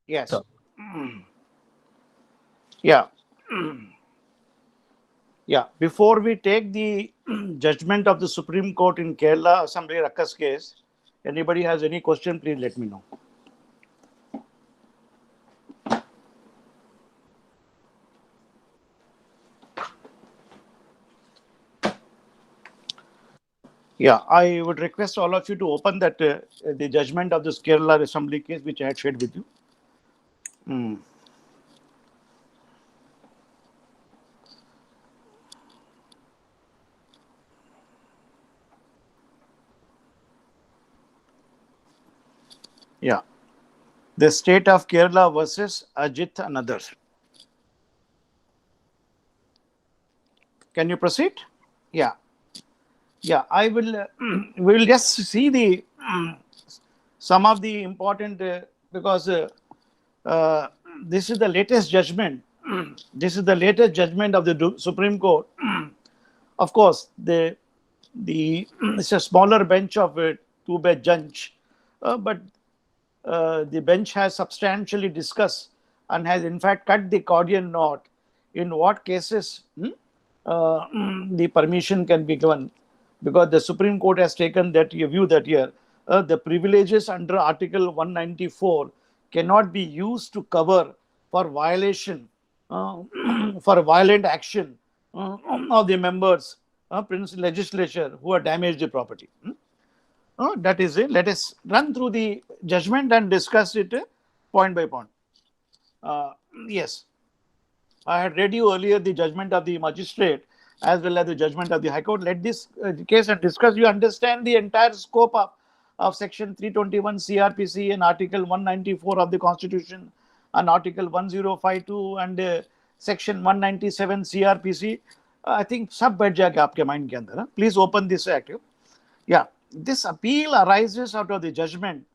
Yes. So, Yeah. Yeah. Before we take the judgment of the Supreme Court in Kerala Assembly Rakas case, anybody has any question, please let me know. Yeah, I would request all of you to open that the judgment of this Kerala Assembly case, which I had shared with you. Mm. Yeah, the state of Kerala versus Ajit and others. Can you proceed? Yeah, yeah. I will. We will just see the some of the important because uh, this is the latest judgment. This is the latest judgment of the Supreme Court. Of course, the it's a smaller bench of a two-bed judge, but the bench has substantially discussed and has in fact cut the Gordian knot in what cases the permission can be given, because the Supreme Court has taken that view that here the privileges under Article 194 cannot be used to cover for violation uh, for violent action of the members legislature who have damaged the property. That is it. Let us run through the judgment and discuss it point by point. Uh, yes, I had read you earlier the judgment of the magistrate as well as the judgment of the High Court. Let this case and discuss. You understand the entire scope of Section 321 CRPC and Article 194 of the Constitution and Article 1052 and Section 197 CRPC. I think सब बैठ जाएगा आपके mind के अंदर. Please open this act. Yeah, this appeal arises out of the judgment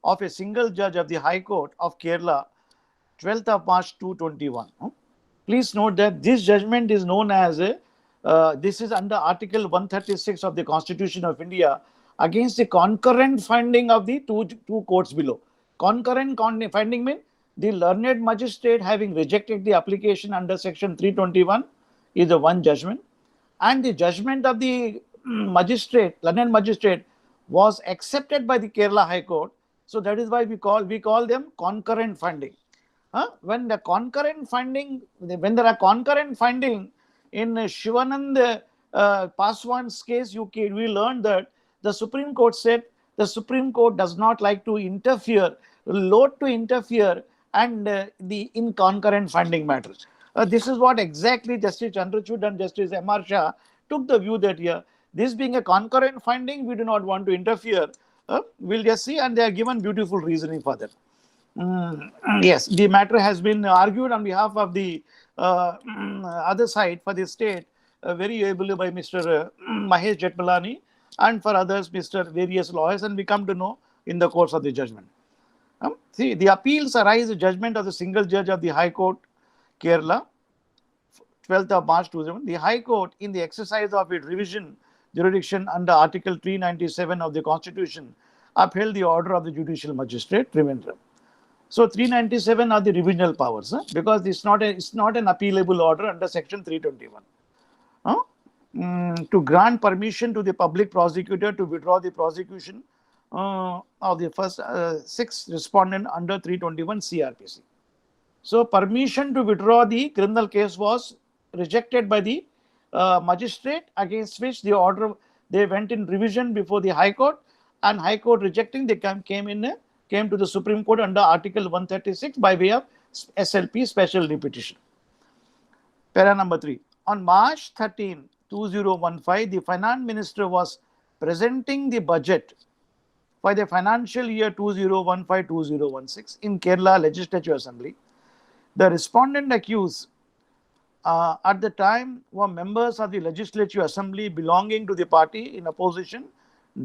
of a single judge of the High Court of Kerala, 12th of March 2021. Please note that this judgment is known as this is under Article 136 of the Constitution of India against the concurrent finding of the two courts below. Concurrent finding means the learned magistrate having rejected the application under Section 321 is the one judgment, and the judgment of the magistrate, learned magistrate, was accepted by the Kerala High Court. So that is why we call them concurrent finding. When the concurrent finding, when there are concurrent finding in Shivanand Paswan's case, we learned that the Supreme Court said the Supreme Court does not like to interfere, loath to interfere, and the in concurrent finding matters. This is what exactly Justice Chandrachud and Justice M.R. Shah took the view that here, this being a concurrent finding, we do not want to interfere. We'll just see, and they are given beautiful reasoning for that. Yes, the matter has been argued on behalf of the other side for the state, very ably by Mr. Mahesh Jetmalani, and for others, Mr. various lawyers, and we come to know in the course of the judgment. See, the appeals arise the judgment of the single judge of the High Court, Kerala, 12th of March 2007. The High Court, in the exercise of its revision jurisdiction under Article 397 of the Constitution, upheld the order of the judicial magistrate, Trivandrum. So 397 are the revisional powers, because it's not an appealable order under Section 321. To grant permission to the public prosecutor to withdraw the prosecution of the first six respondent under 321 CRPC. So permission to withdraw the criminal case was rejected by the magistrate, against which the order they went in revision before the High Court, and High Court rejecting they came to the Supreme Court under Article 136 by way of SLP, special repetition. Para number 3. On March 13, 2015, the Finance Minister was presenting the budget for the financial year 2015-2016 in Kerala Legislative Assembly. The respondent accused at the time were members of the Legislative Assembly belonging to the party in opposition,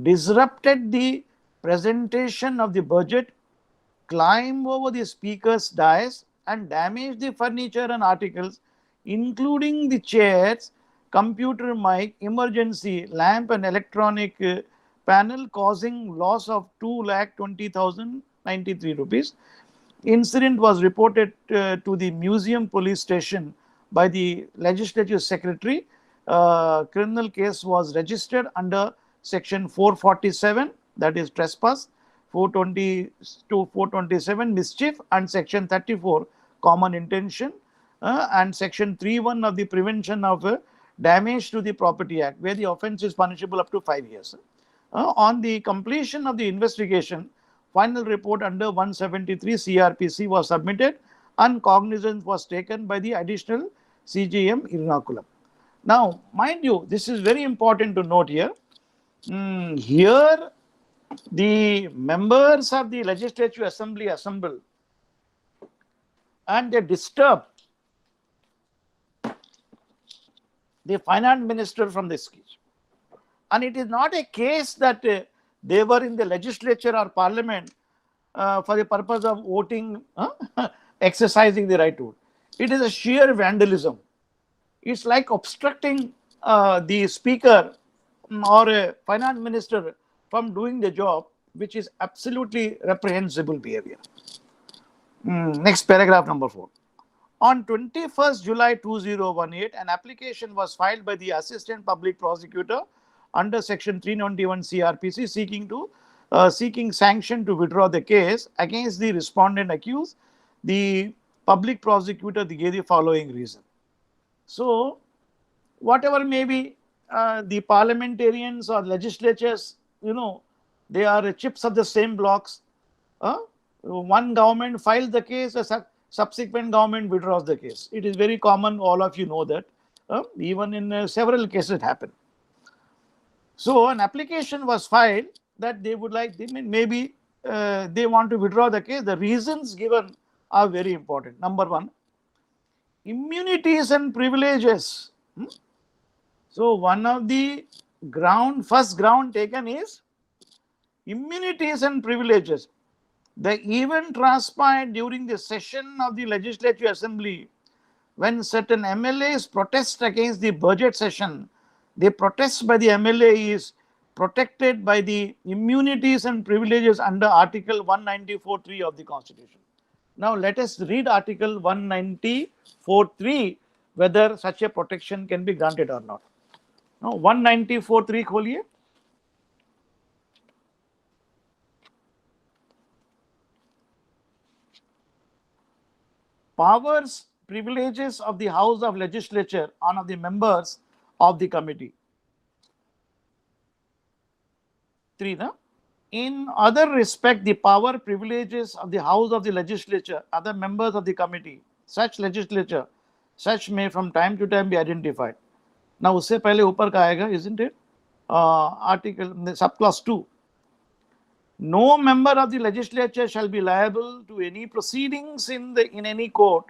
disrupted the presentation of the budget, climbed over the speaker's dais, and damaged the furniture and articles, including the chairs, computer mic, emergency lamp, and electronic panel, causing loss of 2,20,093 rupees. Incident was reported to the museum police station by the legislative secretary. Criminal case was registered under section 447, that is trespass, 420 to 427 mischief, and section 34 common intention, and section 31 of the prevention of damage to the property act, where the offence is punishable up to 5 years. On the completion of the investigation, final report under 173 CRPC was submitted and cognizance was taken by the additional CJM Ernakulam. Now, mind you, this is very important to note here. Here, the members of the Legislative Assembly assemble and they disturb the finance minister from this case. And it is not a case that they were in the legislature or parliament for the purpose of voting, exercising the right to vote. It is a sheer vandalism. It's like obstructing the speaker or a finance minister from doing the job, which is absolutely reprehensible behavior. Next paragraph, number 4. On 21st July 2018, an application was filed by the Assistant Public Prosecutor under Section 391 CRPC seeking sanction to withdraw the case against the respondent accused. The public prosecutor gave the following reason. So, whatever may be the parliamentarians or legislatures, they are chips of the same blocks. One government files the case, a subsequent government withdraws the case. It is very common, all of you know that. Even in several cases it happened. So an application was filed that they would like, maybe they want to withdraw the case. The reasons given are very important. Number 1, immunities and privileges. So one of the first ground taken is immunities and privileges. The event transpired during the session of the Legislative Assembly when certain MLAs protest against the budget session. The protest by the MLA is protected by the immunities and privileges under Article 194(3) of the Constitution. Now let us read Article 194(3) whether such a protection can be granted or not. Now 194(3) kholiye. Powers, privileges of the House of Legislature and of the members of the committee. 3. In other respect, the power, privileges of the House of the Legislature, other members of the committee, such legislature, such may from time to time be identified. Now, usse pehle upar ka aayega, isn't it? Article, subclause 2. No member of the legislature shall be liable to any proceedings in any court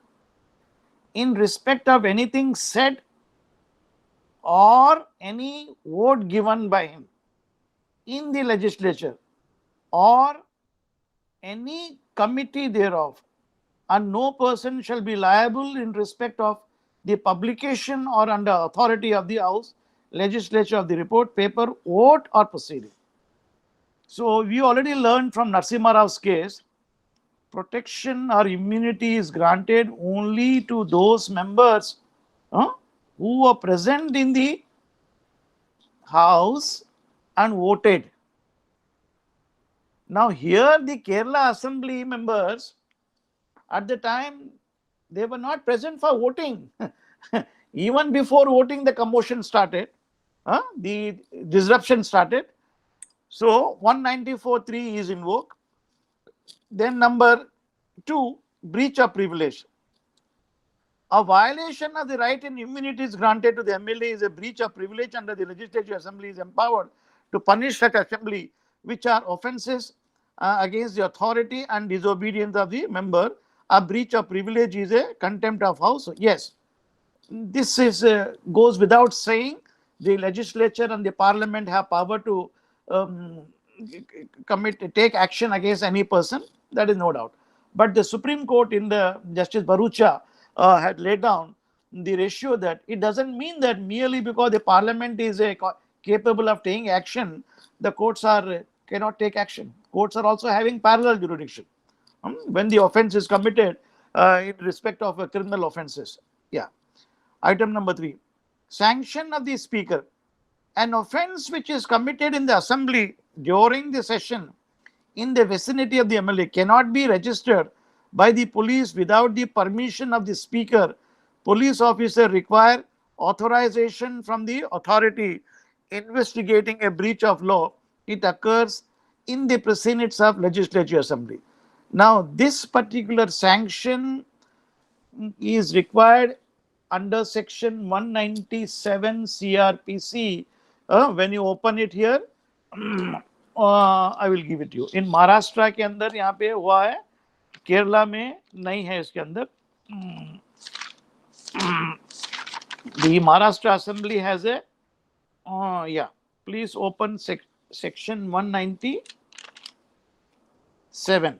in respect of anything said or any vote given by him in the legislature or any committee thereof, and no person shall be liable in respect of the publication or under authority of the House, legislature of the report, paper, vote or proceeding. So we already learned from Narasimha Rao's case, protection or immunity is granted only to those members who were present in the House and voted. Now here the Kerala Assembly members, at the time, they were not present for voting. Even before voting, the commotion started, the disruption started. So 194(3) is invoked. Then number 2, breach of privilege. A violation of the right and immunities granted to the MLA is a breach of privilege, under the Legislative Assembly is empowered to punish such assembly which are offences against the authority and disobedience of the member. A breach of privilege is a contempt of House. Yes, this is goes without saying. The legislature and the parliament have power to take action against any person. That is no doubt. But the Supreme Court in the Justice Bharucha had laid down the ratio that it doesn't mean that merely because the parliament is capable of taking action, the courts cannot take action. Courts are also having parallel jurisdiction. when the offense is committed in respect of criminal offenses. Yeah. Item number 3, sanction of the speaker. An offense which is committed in the assembly during the session in the vicinity of the MLA cannot be registered by the police without the permission of the speaker. Police officer require authorization from the authority investigating a breach of law. It occurs in the precincts of legislative assembly. Now, this particular sanction is required under section 197 CRPC. When you open it here, I will give it to you. In Maharashtra के अंदर यहाँ पे हुआ है, केरला में नहीं है इसके अंदर. The Maharashtra Assembly has a, yeah, please open section 197.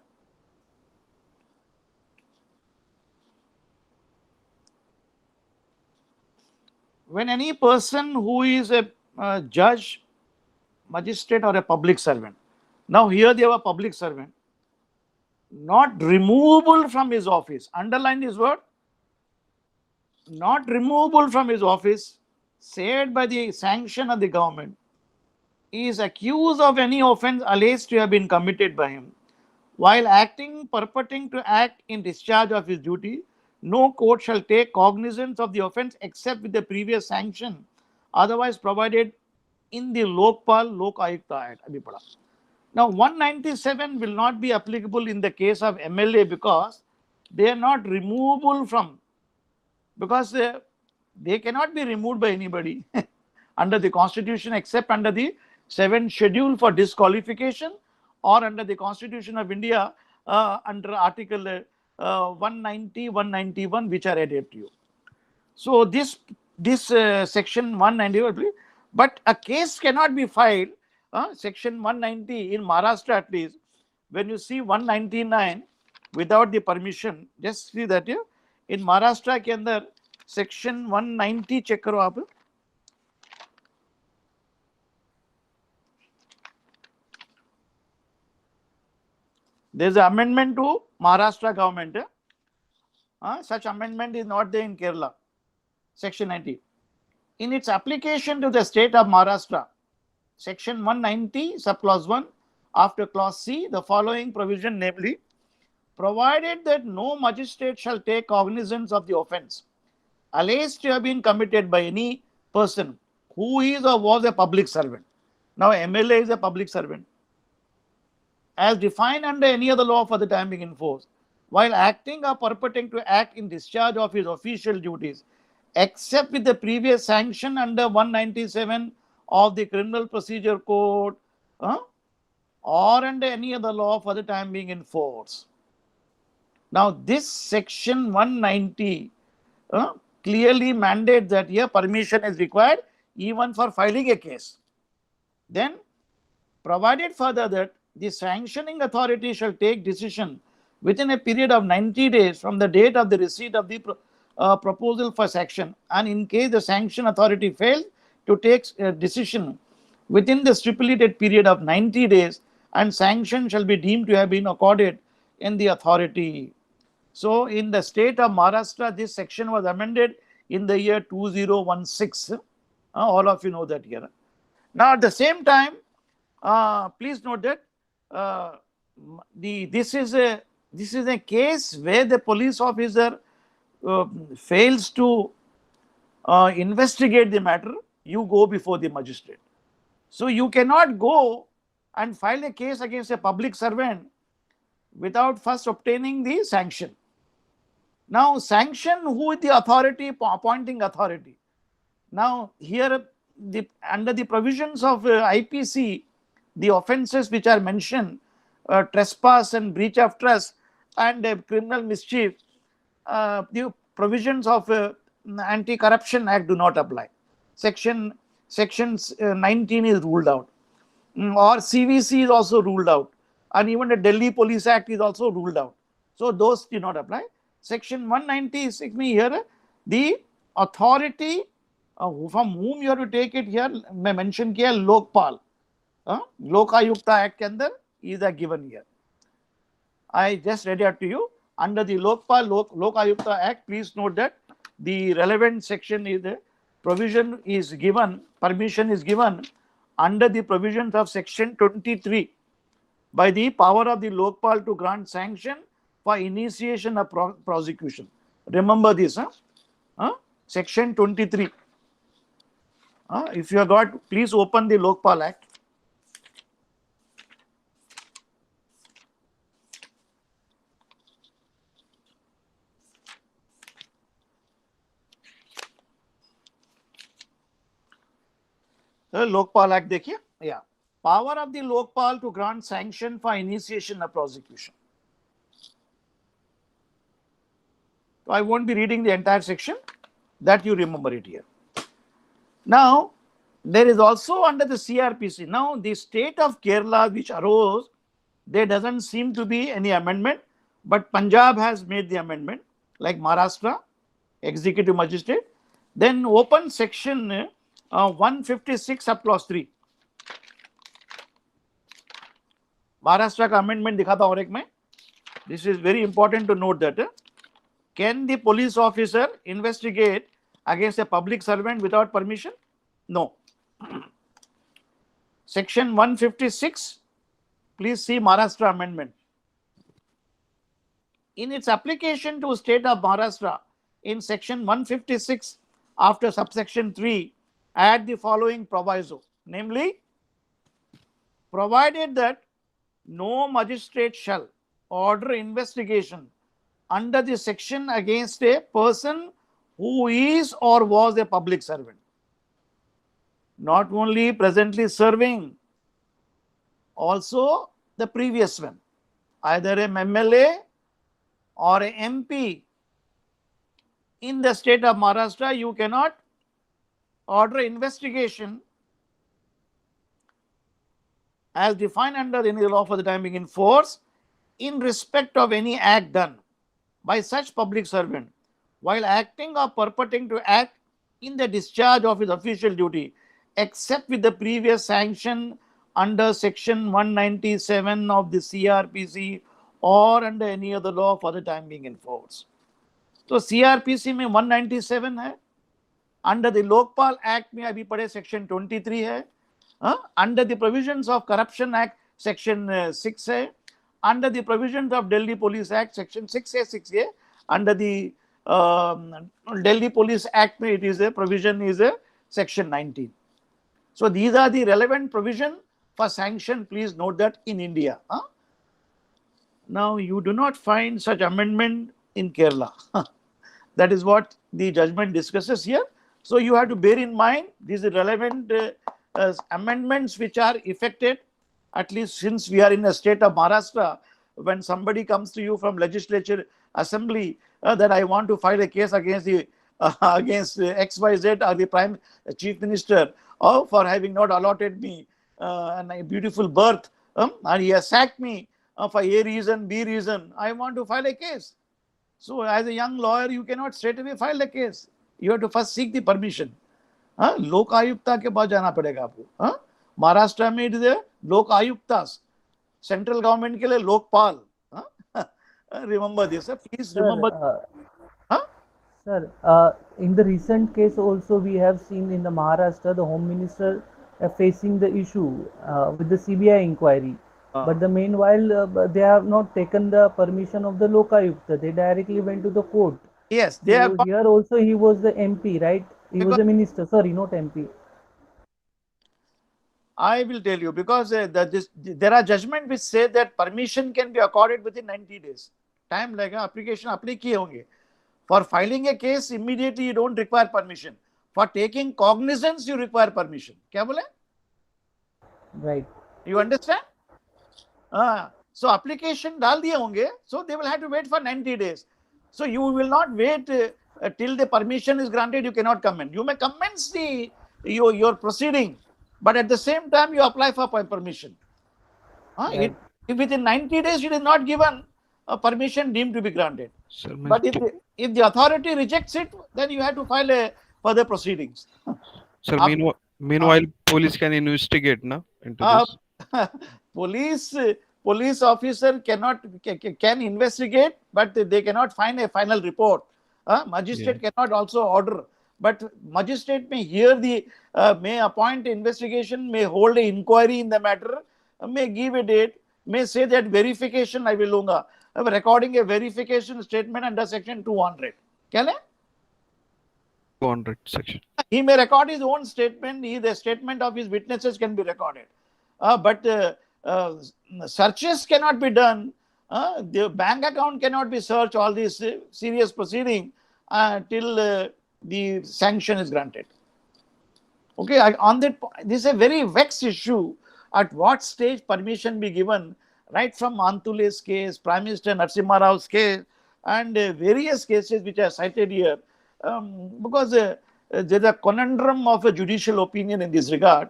When any person who is a judge, magistrate or a public servant, now here they have a public servant, not removable from his office, underline this word, not removable from his office, said by the sanction of the government, is accused of any offense alleged to have been committed by him, while purporting to act in discharge of his duty, no court shall take cognizance of the offense except with the previous sanction, otherwise provided in the Lokpal Lok Ayukta Act. Now, 197 will not be applicable in the case of MLA because they are not removable from, because they cannot be removed by anybody under the constitution except under the 7th schedule for disqualification or under the Constitution of India under Article 190, 191, which are added to you. So this section 191, but a case cannot be filed, section 190 in Maharashtra at least. When you see 199 without the permission, just see that here in Maharashtra के अंदर section 190 check करो आप. There is an amendment to Maharashtra government. Such amendment is not there in Kerala. Section 90. In its application to the state of Maharashtra, section 190, subclause 1, after clause C, the following provision, namely, provided that no magistrate shall take cognizance of the offense alleged to have been committed by any person who is or was a public servant. Now, MLA is a public servant, as defined under any other law for the time being in force, while acting or purporting to act in discharge of his official duties, except with the previous sanction under 197 of the Criminal Procedure Code or under any other law for the time being in force. Now, this section 190 clearly mandates that here permission is required even for filing a case. Then, provided further that the sanctioning authority shall take decision within a period of 90 days from the date of the receipt of the proposal for sanction, and in case the sanction authority fails to take a decision within the stipulated period of 90 days, and sanction shall be deemed to have been accorded in the authority. So, in the state of Maharashtra, this section was amended in the year 2016. All of you know that here. Now, at the same time, please note that this is a case where the police officer fails to investigate the matter. You go before the magistrate. So you cannot go and file a case against a public servant without first obtaining the sanction. Now, sanction, who is the authority, appointing authority? Now, here under the provisions of IPC, the offences which are mentioned, trespass and breach of trust and criminal mischief, the provisions of Anti-Corruption Act do not apply. Section 19 is ruled out, or CVC is also ruled out, and even the Delhi Police Act is also ruled out. So those do not apply. Section 196 here, the authority from whom you have to take it here, मैं mention किया Lokpal, Lok Ayukta Act के अंदर is given here. I just read it to you. Under the Lok Ayukta Act, please note that the relevant section is the provision is given, permission is given under the provisions of section 23 by the power of the Lokpal to grant sanction for initiation of prosecution. Remember this, section 23. If you have got, please open the Lokpal Act. Lokpal Act देखिए, yeah. Power of the Lokpal to grant sanction for initiation of prosecution. So I won't be reading the entire section, that you remember it here. Now, there is also under the CRPC, now the state of Kerala which arose, there doesn't seem to be any amendment, but Punjab has made the amendment, like Maharashtra, executive magistrate. Then open section 156 sub clause 3. Maharashtra का amendment दिखाता हूं एक में. This is very important to note that. Can the police officer investigate against a public servant without permission? No. Section 156, please see Maharashtra amendment. In its application to state of Maharashtra, in section 156, after subsection 3, add the following proviso, namely, provided that no magistrate shall order investigation under the section against a person who is or was a public servant, not only presently serving, also the previous one, either a MLA or a MP. In the state of Maharashtra, you cannot order investigation as defined under any law for the time being in force in respect of any act done by such public servant while acting or purporting to act in the discharge of his official duty, except with the previous sanction under section 197 of the CRPC or under any other law for the time being in force. So CRPC में 197 है, under the Lokpal Act में अभी पढ़े section 23 है, under the provisions of Corruption Act section 6 है, under the provisions of Delhi Police Act section 6A, under the Delhi Police Act में it is a provision is a section 19. So these are the relevant provision for sanction. Please note that in India. Now you do not find such amendment in Kerala. That is what the judgment discusses here. So you have to bear in mind these relevant amendments which are effected, at least since we are in a state of Maharashtra. When somebody comes to you from legislature assembly that I want to file a case against the against XYZ or the prime chief minister, or for having not allotted me a beautiful berth, and he has sacked me for A reason, B reason, I want to file a case. So as a young lawyer, you cannot straight away file a case. You have to first seek the permission. लोक आयुक्ता के पास जाना पड़ेगा आपको. महाराष्ट्र में it is लोक आयुक्तास, central government के लिए Lokpal. Remember this, please remember. Sir, in the recent case also we have seen in the Maharashtra the Home Minister facing the issue with the CBI inquiry. But the meanwhile they have not taken the permission of the Lokayukta. They directly went to the court. Yes, they have. Here also he was the MP, right? He was a minister. Sorry, not MP. I will tell you, because there are judgments which say that permission can be accorded within 90 days. Time लगेगा, application apply किए होंगे. For filing a case, immediately you don't require permission. For taking cognizance, you require permission. क्या बोले? Right. You understand? So application डाल दिए होंगे, so they will have to wait for 90 days. So you will not wait till the permission is granted. You cannot comment. You may commence your proceeding, but at the same time you apply for permission. Right. If within 90 days it is not given, permission deemed to be granted. Sir, but if the authority rejects it, then you have to file a further proceedings. Sir, meanwhile, police can investigate, na, into this. police officer can investigate, but they cannot find a final report. Magistrate cannot also order, but magistrate may hear may appoint investigation, may hold an inquiry in the matter, may give a date, may say that verification I will lunga. Recording a verification statement under section 200. Can I? 200 section. He may record his own statement. The statement of his witnesses can be recorded. But searches cannot be done. The bank account cannot be searched, all these serious proceeding till the sanction is granted. Okay, on that, this is a very vexed issue. At what stage permission be given, right from Antule's case, Prime Minister Narasimha Rao's case, and various cases which are cited here, because there is a conundrum of a judicial opinion in this regard,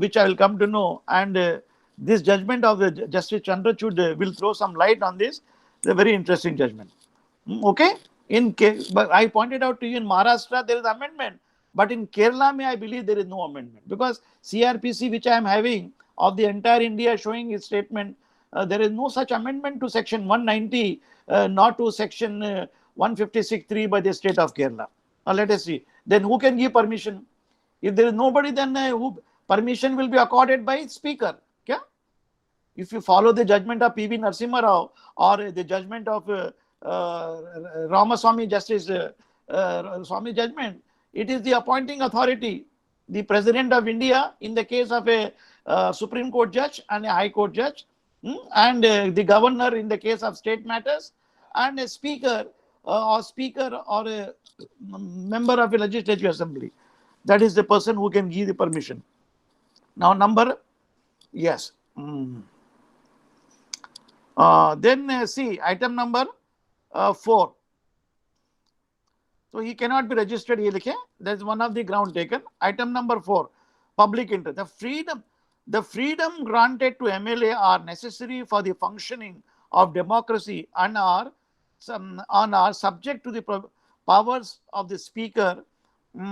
which I will come to know, and this judgment of the Justice Chandrachud will throw some light on this. It's a very interesting judgment. Okay, but I pointed out to you in Maharashtra there is amendment, but in Kerala, I believe there is no amendment, because CRPC, which I am having of the entire India showing its statement, there is no such amendment to section 190, not to section 156(3) by the state of Kerala. Let us see. Then who can give permission? If there is nobody, then permission will be accorded by speaker. Yeah? If you follow the judgment of P.V. Narasimha Rao or the judgment of Ramaswamy Justice Swami judgment, it is the appointing authority, the President of India in the case of a Supreme Court judge and a High Court judge, and the governor in the case of state matters, and a speaker or a member of a legislative assembly. That is the person who can give the permission. Now yes. Then see item number 4. So he cannot be registered. That is one of the ground taken. Item number 4, public interest. The freedom granted to MLA are necessary for the functioning of democracy and are subject to the powers of the Speaker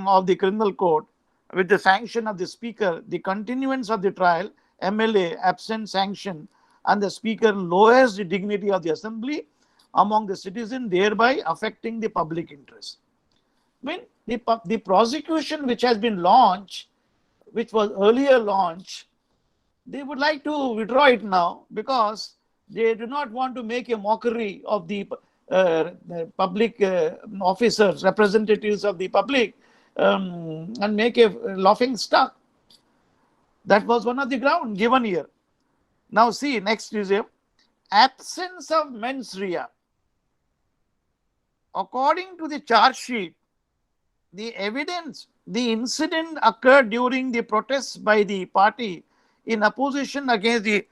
of the Criminal Court. With the sanction of the Speaker, the continuance of the trial, MLA absent sanction, and the Speaker lowers the dignity of the Assembly among the citizens, thereby affecting the public interest. When the prosecution which has been launched, which was earlier launched, they would like to withdraw it now because they do not want to make a mockery of the public officers, representatives of the public, and make a laughing stock. That was one of the ground given here. Now see, next is a absence of mens rea. According to the charge sheet, the incident occurred during the protests by the party in opposition against the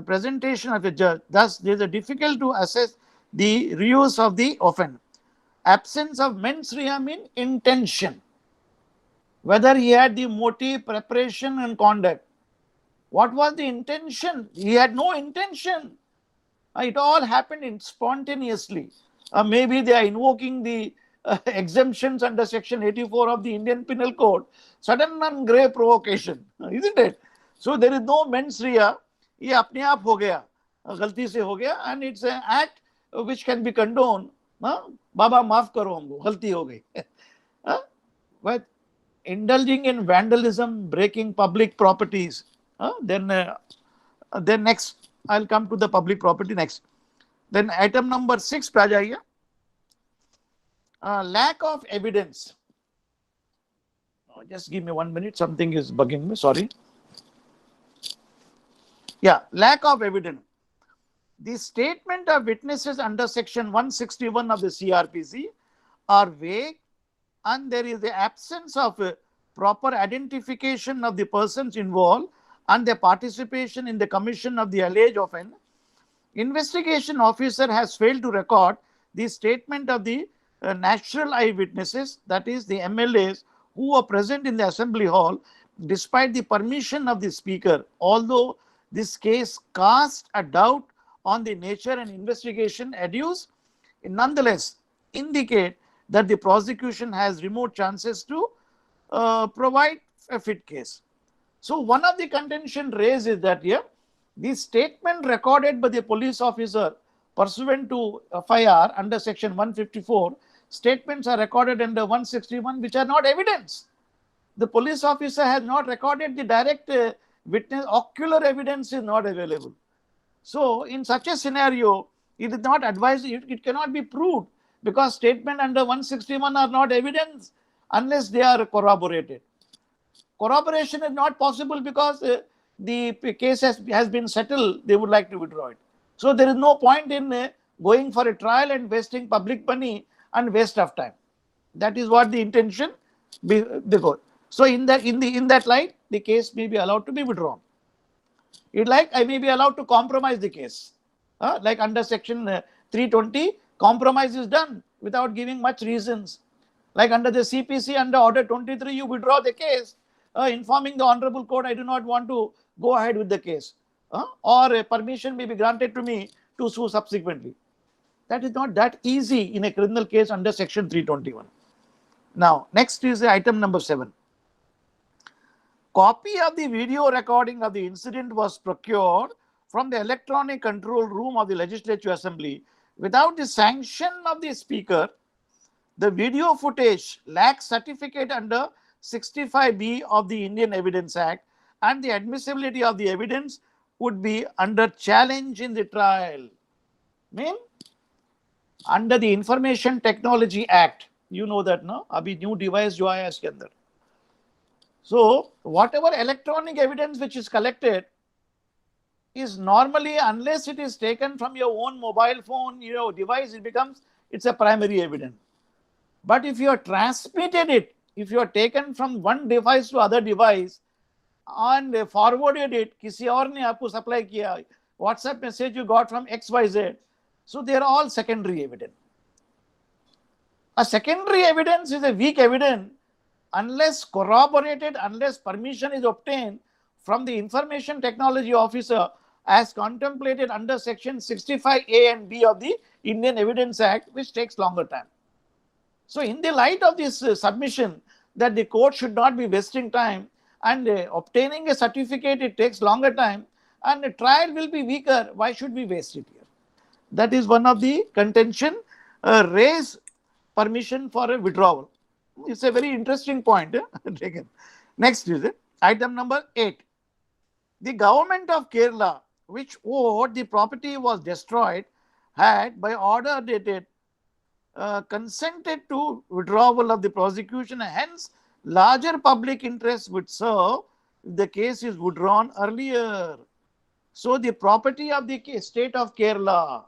presentation of a judge. Thus, there is a difficult to assess the reuse of the offense. Absence of mens rea means intention. Whether he had the motive, preparation, and conduct. What was the intention? He had no intention. It all happened spontaneously. Maybe they are invoking the exemptions under section 84 of the Indian Penal Code. Sudden and grave provocation, isn't it? So there is no mens rea. ये अपने आप हो गया, गलती से हो गया, and it's an act which can be condoned. बाबा माफ करो हमको, गलती हो गई. But indulging in vandalism, breaking public properties, then next I'll come to the public property next. Then item number 6 पे आ जाइए. Lack of evidence. Just give me 1 minute. Something is bugging me. Sorry. Yeah, lack of evidence. The statement of witnesses under section 161 of the CRPC are vague, and there is the absence of proper identification of the persons involved and their participation in the commission of the alleged offence. Investigation officer has failed to record the statement of the natural eyewitnesses, that is the MLAs who were present in the assembly hall, despite the permission of the speaker. Although this case cast a doubt on the nature and investigation adduced, nonetheless indicate that the prosecution has remote chances to provide a fit case. So one of the contention raised is that here The statement recorded by the police officer pursuant to FIR under section 154, statements are recorded under 161 which are not evidence. The police officer has not recorded the direct witness, ocular evidence is not available. So, in such a scenario, it is not advised, it cannot be proved because statement under 161 are not evidence unless they are corroborated. Corroboration is not possible because the case has been settled, they would like to withdraw it. So, there is no point in going for a trial and wasting public money and waste of time. That is what the intention before. So, in that light, the case may be allowed to be withdrawn. It like I may be allowed to compromise the case. Like under section 320, compromise is done without giving much reasons. Like under the CPC, under order 23, you withdraw the case, informing the honorable court, I do not want to go ahead with the case. Or a permission may be granted to me to sue subsequently. That is not that easy in a criminal case under section 321. Now, next is item number 7. Copy of the video recording of the incident was procured from the electronic control room of the Legislative Assembly without the sanction of the Speaker. The video footage lacks certificate under 65B of the Indian Evidence Act, and the admissibility of the evidence would be under challenge in the trial. Under the Information Technology Act, you know that, no? Abhi new device jo aaya iske andar. So, whatever electronic evidence which is collected is normally, unless it is taken from your own mobile phone, device, it's a primary evidence. But if you have transmitted it, if you are taken from one device to other device and forwarded it, kisi aur ne aapko supply kiya, WhatsApp message you got from XYZ, so they are all secondary evidence. A secondary evidence is a weak evidence unless corroborated, unless permission is obtained from the information technology officer as contemplated under section 65A and B of the Indian Evidence Act, which takes longer time. So, in the light of this submission that the court should not be wasting time and obtaining a certificate, it takes longer time and the trial will be weaker, why should we waste it here? That is one of the contention, raise permission for a withdrawal. It's a very interesting point. Next is item number 8. The government of Kerala, which owed the property was destroyed, had by order dated consented to withdrawal of the prosecution, and hence larger public interest would serve if the case is withdrawn earlier. So the property of the state of Kerala,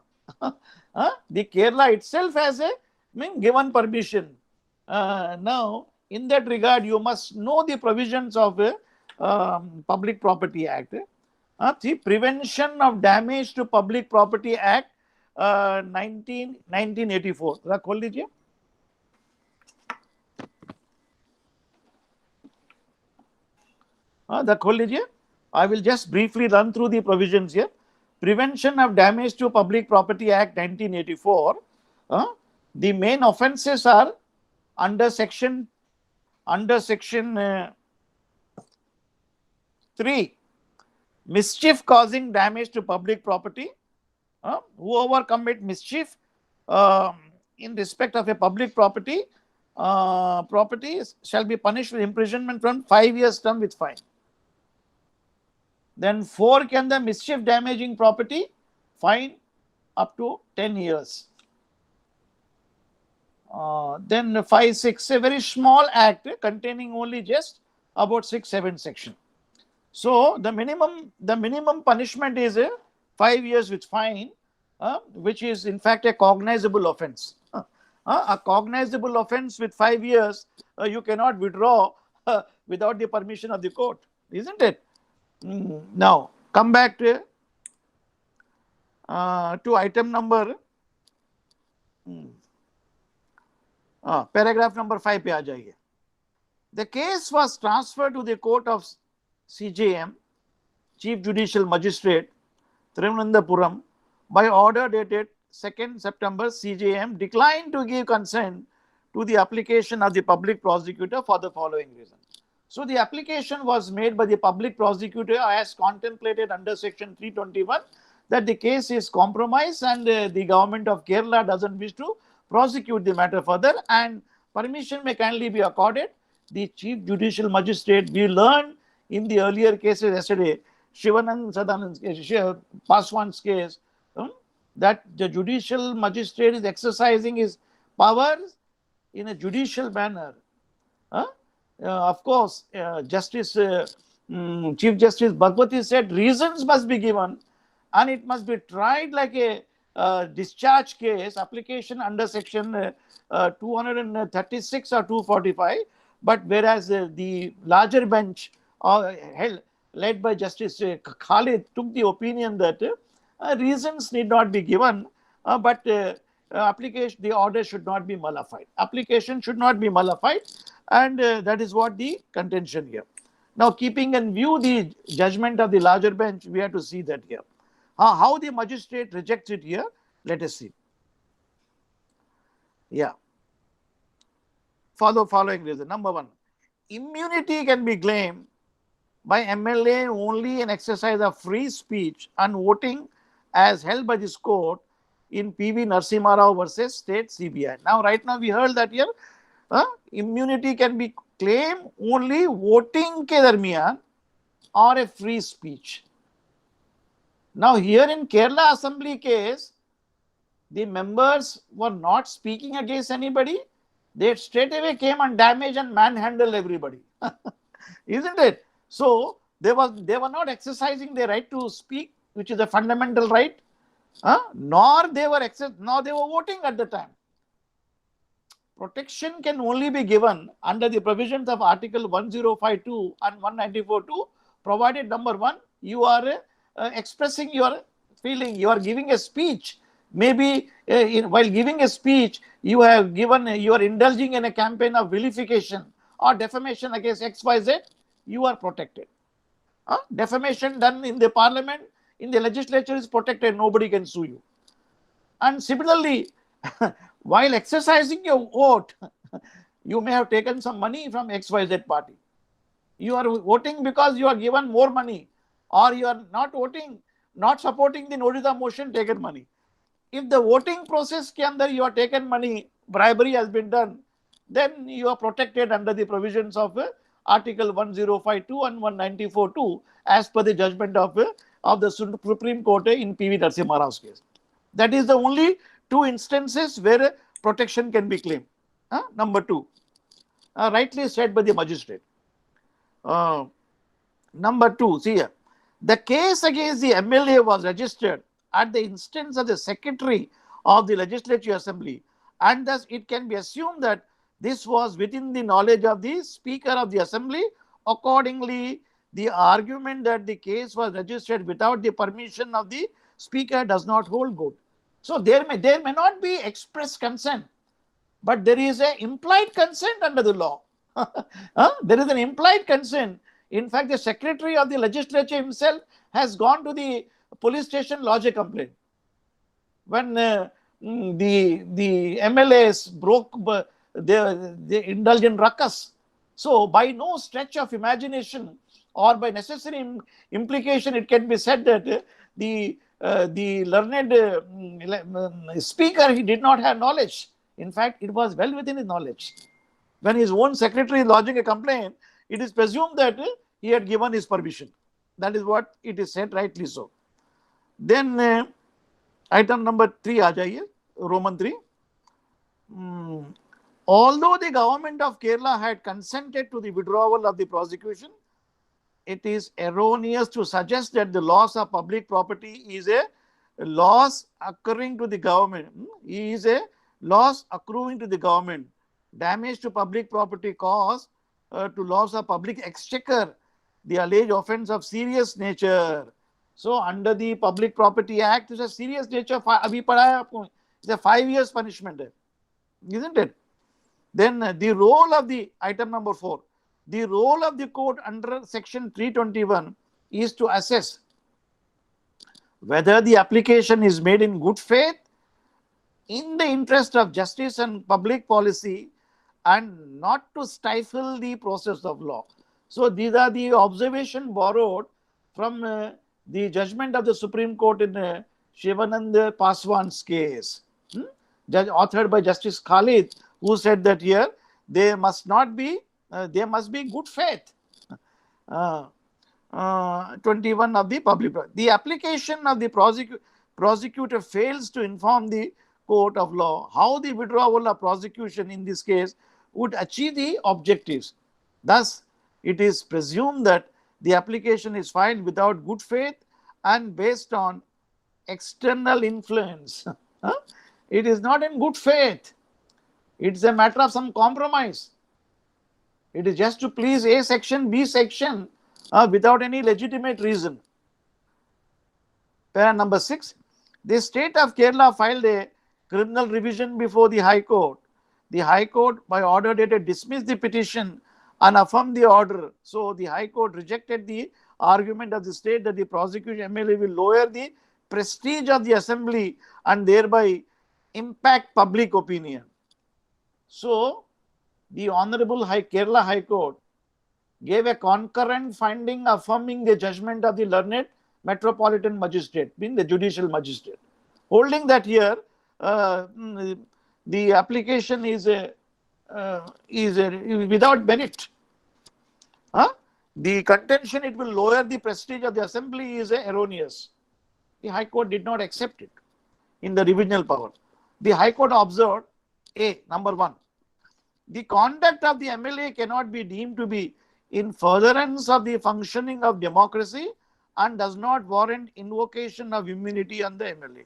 the Kerala itself has given permission. Now, in that regard, you must know the provisions of Public Property Act. The Prevention of Damage to Public Property Act 1984. जरा खोल लीजिए. खोल लीजिए. I will just briefly run through the provisions here. Prevention of Damage to Public Property Act 1984. The main offences are under section 3, mischief causing damage to public property. Whoever commit mischief in respect of a public property shall be punished with imprisonment from 5 years term with fine. Then 4 can the mischief damaging property, fine up to 10 years. Then 5, 6, a very small act containing only just about 6, 7 sections. So the minimum punishment is 5 years with fine, which is in fact a cognizable offence. A cognizable offence with 5 years, you cannot withdraw without the permission of the court, isn't it? Now come back to item number. Paragraph number 5 पे आ जाइए. The case was transferred to the court of CJM, Chief Judicial Magistrate, Thiruvananthapuram, by order dated 2nd September. CJM declined to give consent to the application of the public prosecutor for the following reason. So the application was made by the public prosecutor as contemplated under section 321 that the case is compromised and the government of Kerala doesn't wish to prosecute the matter further and permission may kindly be accorded. The Chief Judicial Magistrate, we learned in the earlier cases yesterday, Shivanand Sadanand's case, Paswan's case, that the judicial magistrate is exercising his powers in a judicial manner. Of course, Chief Justice Bhagwati said reasons must be given and it must be tried like a discharge case application under section 236 or 245. But whereas the larger bench led by Justice Khalid took the opinion that reasons need not be given, but application, the order should not be nullified. Application should not be nullified, and that is what the contention here. Now, keeping in view the judgment of the larger bench, we have to see that here. How the magistrate rejects it here, let us see. Yeah. Following reason. Number one, immunity can be claimed by MLA only in exercise of free speech and voting as held by this court in PV Narasimha Rao versus State CBI. Now, right now we heard that here, immunity can be claimed only voting ke darmiyan or a free speech. Now, here in Kerala Assembly case, the members were not speaking against anybody. They straight away came and damaged and manhandled everybody. Isn't it? So, they were not exercising their right to speak, which is a fundamental right, nor they were voting at the time. Protection can only be given under the provisions of Article 1052 and 194(2), provided number one, you are expressing your feeling, you are giving a speech. Maybe while giving a speech, you are indulging in a campaign of vilification or defamation against XYZ, you are protected. Defamation done in the parliament, in the legislature is protected, nobody can sue you. And similarly, while exercising your vote, you may have taken some money from XYZ party. You are voting because you are given more money, or you are not voting, not supporting the notice of motion, taken money. If the voting process ke andar you are taken money, bribery has been done, then you are protected under the provisions of Article 1052 and 194(2) as per the judgment of the Supreme Court in PV Narasimha Rao's case. That is the only two instances where protection can be claimed. Number two, rightly said by the magistrate. Number two, see here, the case against the MLA was registered at the instance of the Secretary of the Legislative Assembly, and thus it can be assumed that this was within the knowledge of the Speaker of the Assembly. Accordingly, the argument that the case was registered without the permission of the Speaker does not hold good. So there may not be express consent, but there is an implied consent under the law. There is an implied consent. In fact, the Secretary of the Legislature himself has gone to the police station, lodge a complaint. When the MLAs broke, they indulged in ruckus. So by no stretch of imagination or by necessary implication, it can be said that the learned speaker, he did not have knowledge. In fact, it was well within his knowledge. When his own secretary is lodging a complaint, it is presumed that he had given his permission. That is what it is said, rightly so. Then item number 3 aa jaiye, Roman 3. Although the government of Kerala had consented to the withdrawal of the prosecution, it is erroneous to suggest that the loss of public property is a loss occurring to the government. Is a loss accruing to the government. Damage to public property caused to loss of public exchequer, the alleged offence of serious nature. So under the Public Property Act, it's a serious nature. Abhi padha hai aapko. It's a 5 years punishment, isn't it? Then the role of the item number 4, the role of the court under section 321 is to assess whether the application is made in good faith, in the interest of justice and public policy, and not to stifle the process of law. So these are the observation borrowed from the judgment of the Supreme Court in Shivanand Paswan's case, authored by Justice Khalid, who said that here there must not be, there must be good faith. 21 of the public. The application of the prosecutor fails to inform the court of law how the withdrawal of prosecution in this case would achieve the objectives. Thus, it is presumed that the application is filed without good faith and based on external influence. It is not in good faith. It's a matter of some compromise. It is just to please A section, B section, without any legitimate reason. Para number 6. The state of Kerala filed a criminal revision before the High Court. The High Court, by order dated, dismissed the petition and affirmed the order. So the High Court rejected the argument of the state that the prosecution MLA will lower the prestige of the assembly and thereby impact public opinion. So the Honorable Kerala High Court gave a concurrent finding affirming the judgment of the learned Metropolitan Magistrate, being the judicial magistrate, holding that here the application is without merit. The contention it will lower the prestige of the assembly is erroneous. The High Court did not accept it in the revisional power. The High Court observed, A, number 1, the conduct of the MLA cannot be deemed to be in furtherance of the functioning of democracy and does not warrant invocation of immunity on the MLA.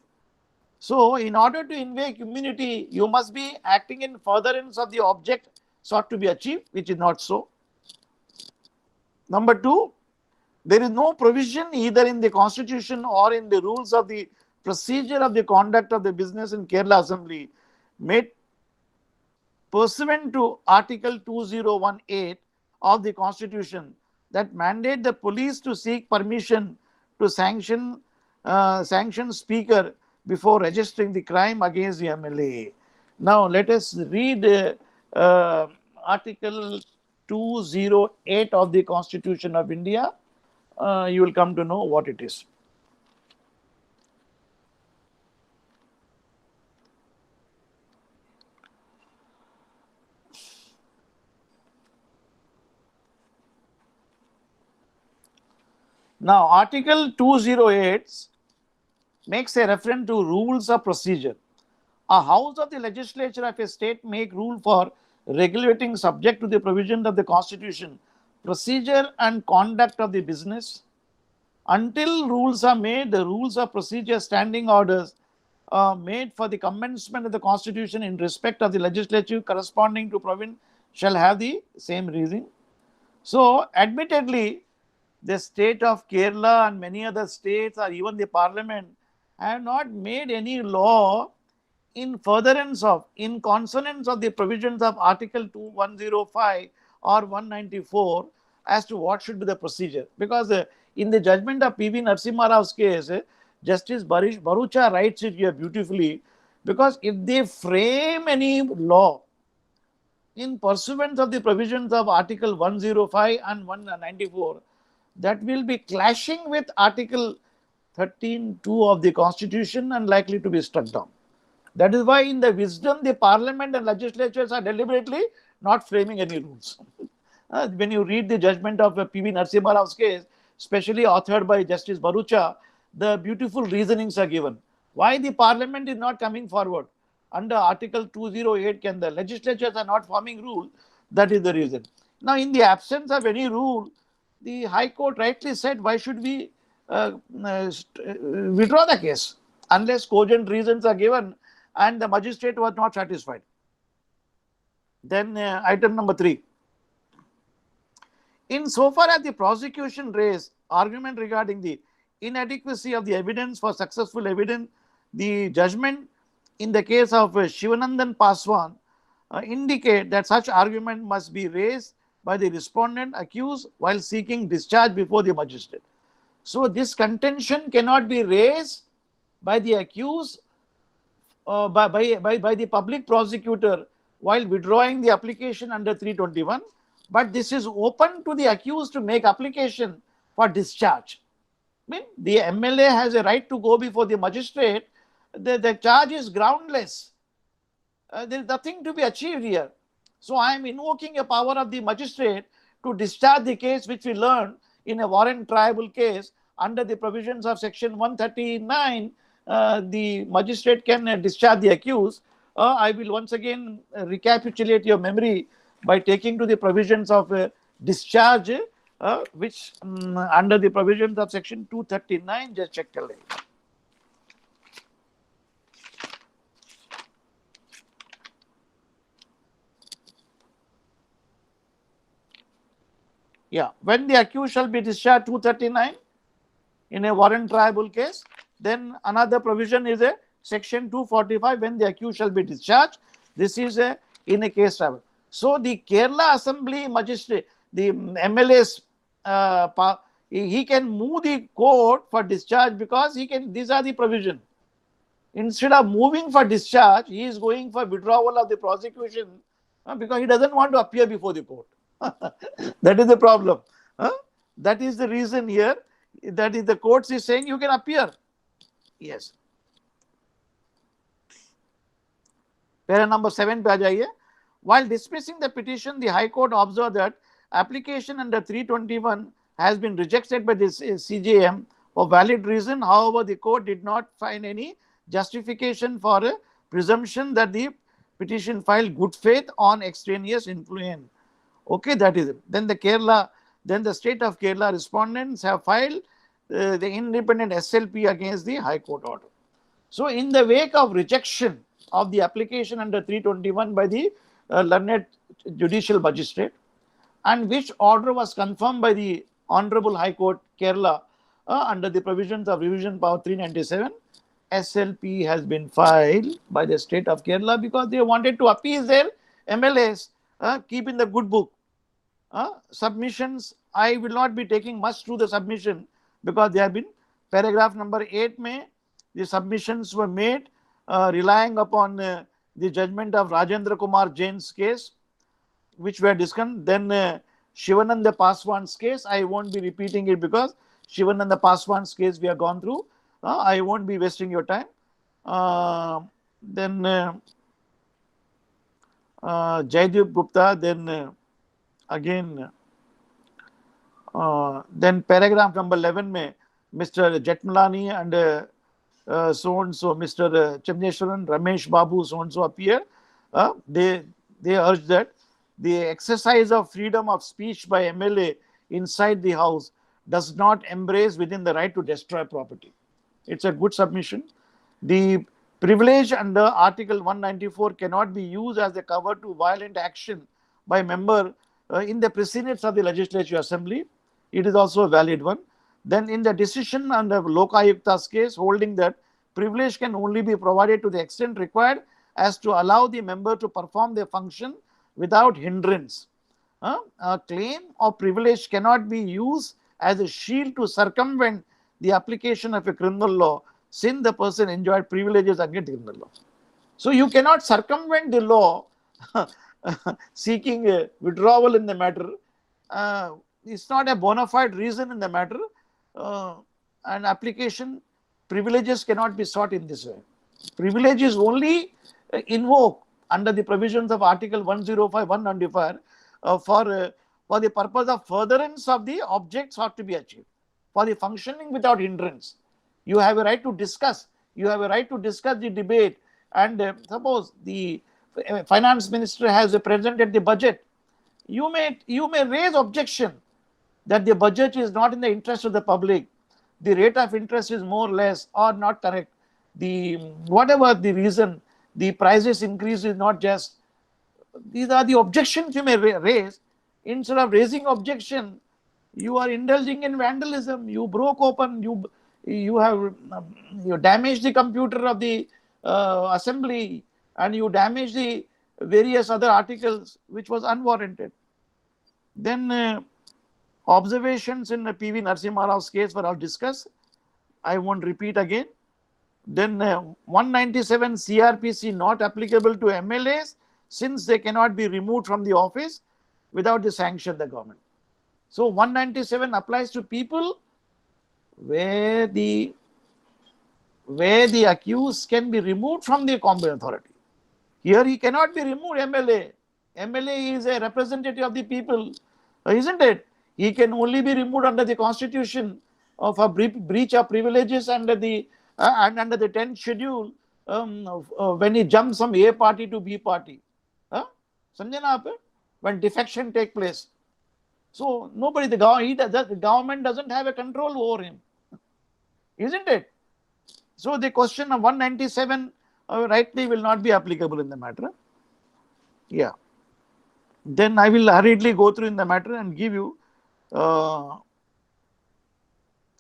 So, in order to invoke immunity, you must be acting in furtherance of the object sought to be achieved, which is not so. Number 2, there is no provision either in the constitution or in the rules of the procedure of the conduct of the business in Kerala Assembly made pursuant to Article 2018 of the Constitution that mandate the police to seek permission to sanction speaker before registering the crime against the MLA. Now let us read Article 208 of the Constitution of India. You will come to know what it is. Now, Article 208 makes a reference to rules of procedure. A house of the legislature of a state make rule for regulating, subject to the provision of the Constitution, procedure and conduct of the business. Until rules are made, the rules of procedure standing orders made for the commencement of the Constitution in respect of the legislature corresponding to province shall have the same reason. So, admittedly, the state of Kerala and many other states or even the parliament have not made any law in furtherance of, in consonance of the provisions of Article 105 or 194 as to what should be the procedure. Because in the judgment of P.V. Narasimha Rao's case, Justice Bharucha writes it here beautifully, because if they frame any law in pursuance of the provisions of Article 105 and 194, that will be clashing with Article 13(2) of the Constitution and likely to be struck down. That is why in the wisdom, the parliament and legislatures are deliberately not framing any rules. When you read the judgment of P.V. Narasimha Rao's case, especially authored by Justice Bharucha, the beautiful reasonings are given. Why the parliament is not coming forward under Article 208, can the legislatures are not forming rule, that is the reason. Now, in the absence of any rule, the High Court rightly said, why should we withdraw the case unless cogent reasons are given and the magistrate was not satisfied. Then item number 3. In so far as the prosecution raised argument regarding the inadequacy of the evidence for successful evidence, the judgment in the case of Shivanandan Paswan indicate that such argument must be raised by the respondent accused while seeking discharge before the magistrate. So this contention cannot be raised by the accused by the public prosecutor while withdrawing the application under 321, but this is open to the accused to make application for discharge. I mean, the MLA has a right to go before the magistrate. The charge is groundless. There is nothing to be achieved here. So I am invoking a power of the magistrate to discharge the case, which we learned in a warrant triable case under the provisions of section 139. The magistrate can discharge the accused. I will once again recapitulate your memory by taking to the provisions of discharge, which under the provisions of section 239, just check the link. Yeah, when the accused shall be discharged, 239 in a warrant triable case. Then another provision is a section 245, when the accused shall be discharged. This is in a case trial. So the Kerala Assembly magistrate, the MLA's, he can move the court for discharge because he can. These are the provision. Instead of moving for discharge, he is going for withdrawal of the prosecution because he doesn't want to appear before the court. That is the problem. That is the reason here. That is, the courts is saying you can appear. Yes. Para number 7 पे आ जाइए. While dismissing the petition, the High Court observed that application under 321 has been rejected by the CJM for valid reason. However, the court did not find any justification for a presumption that the petition filed good faith on extraneous influence. Okay, that is it. Then the state of Kerala respondents have filed the independent SLP against the High Court order. So, in the wake of rejection of the application under 321 by the learned judicial magistrate, and which order was confirmed by the Honorable High Court Kerala under the provisions of Revision Power 397, SLP has been filed by the state of Kerala because they wanted to appease their MLAs, keep in the good book. Submissions, I will not be taking much through the submission because they have been paragraph number 8 mein, the submissions were made relying upon the judgment of Rajendra Kumar Jain's case, which were discussed. Then Shivananda Paswan's case, I won't be repeating it because Shivananda Paswan's case we have gone through. I won't be wasting your time. Then Jaideep Gupta, then again, then paragraph number 11 mein, Mr. Jetmalani and so and so, Mr. Chandeshwaran, Ramesh Babu, so and so appear. They urge that the exercise of freedom of speech by MLA inside the house does not embrace within the right to destroy property. It's a good submission. The privilege under Article 194 cannot be used as a cover to violent action by member in the proceedings of the Legislative Assembly. It is also a valid one. Then in the decision under Lokayukta's case, holding that privilege can only be provided to the extent required as to allow the member to perform their function without hindrance. A claim of privilege cannot be used as a shield to circumvent the application of a criminal law, since the person enjoyed privileges under criminal law. So you cannot circumvent the law seeking a withdrawal in the matter. It's not a bona fide reason in the matter. And application privileges cannot be sought in this way. Privilege is only invoked under the provisions of Article 105, 195 for the purpose of furtherance of the objects ought to be achieved. For the functioning without hindrance, you have a right to discuss. You have a right to discuss the debate. And suppose the finance minister has presented the budget, you may raise objection that the budget is not in the interest of the public. The rate of interest is more or less or not correct. Whatever the reason, the prices increase is not just. These are the objections you may raise. Instead of raising objection, you are indulging in vandalism. You broke open. You damaged the computer of the assembly, and you damaged the various other articles which was unwarranted. Then observations in PV Narasimha Rao's case were all discussed. I won't repeat again. Then 197 CRPC not applicable to MLAs since they cannot be removed from the office. without the sanction of the government. So 197 applies to people where the accused can be removed from the competent authority. Here he cannot be removed, MLA. MLA is a representative of the people, isn't it? He can only be removed under the constitution of a breach of privileges under the and under the 10th schedule when he jumps from A party to B party. समझे ना आप? When defection take place. So nobody, the government doesn't have a control over him, isn't it? So the question of 197 rightly will not be applicable in the matter. Yeah. Then I will hurriedly go through in the matter and give you.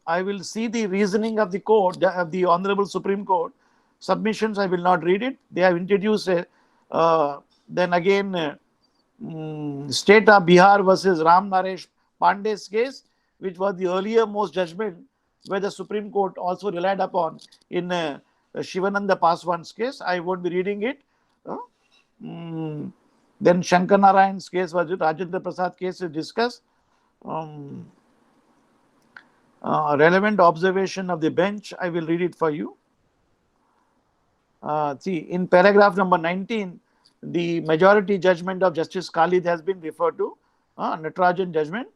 I will see the reasoning of the court, of the Honorable Supreme Court. Submissions, I will not read it. They have introduced then again State of Bihar versus Ram Naresh Pandey's case, which was the earlier most judgment where the Supreme Court also relied upon in Shivananda Paswan's case. I won't be reading it. Then Shankar Narayan's case was it. Rajendra Prasad case is discussed. Relevant observation of the bench, I will read it for you. See, in paragraph number 19, the majority judgment of Justice Khalid has been referred to, Natarajan judgment,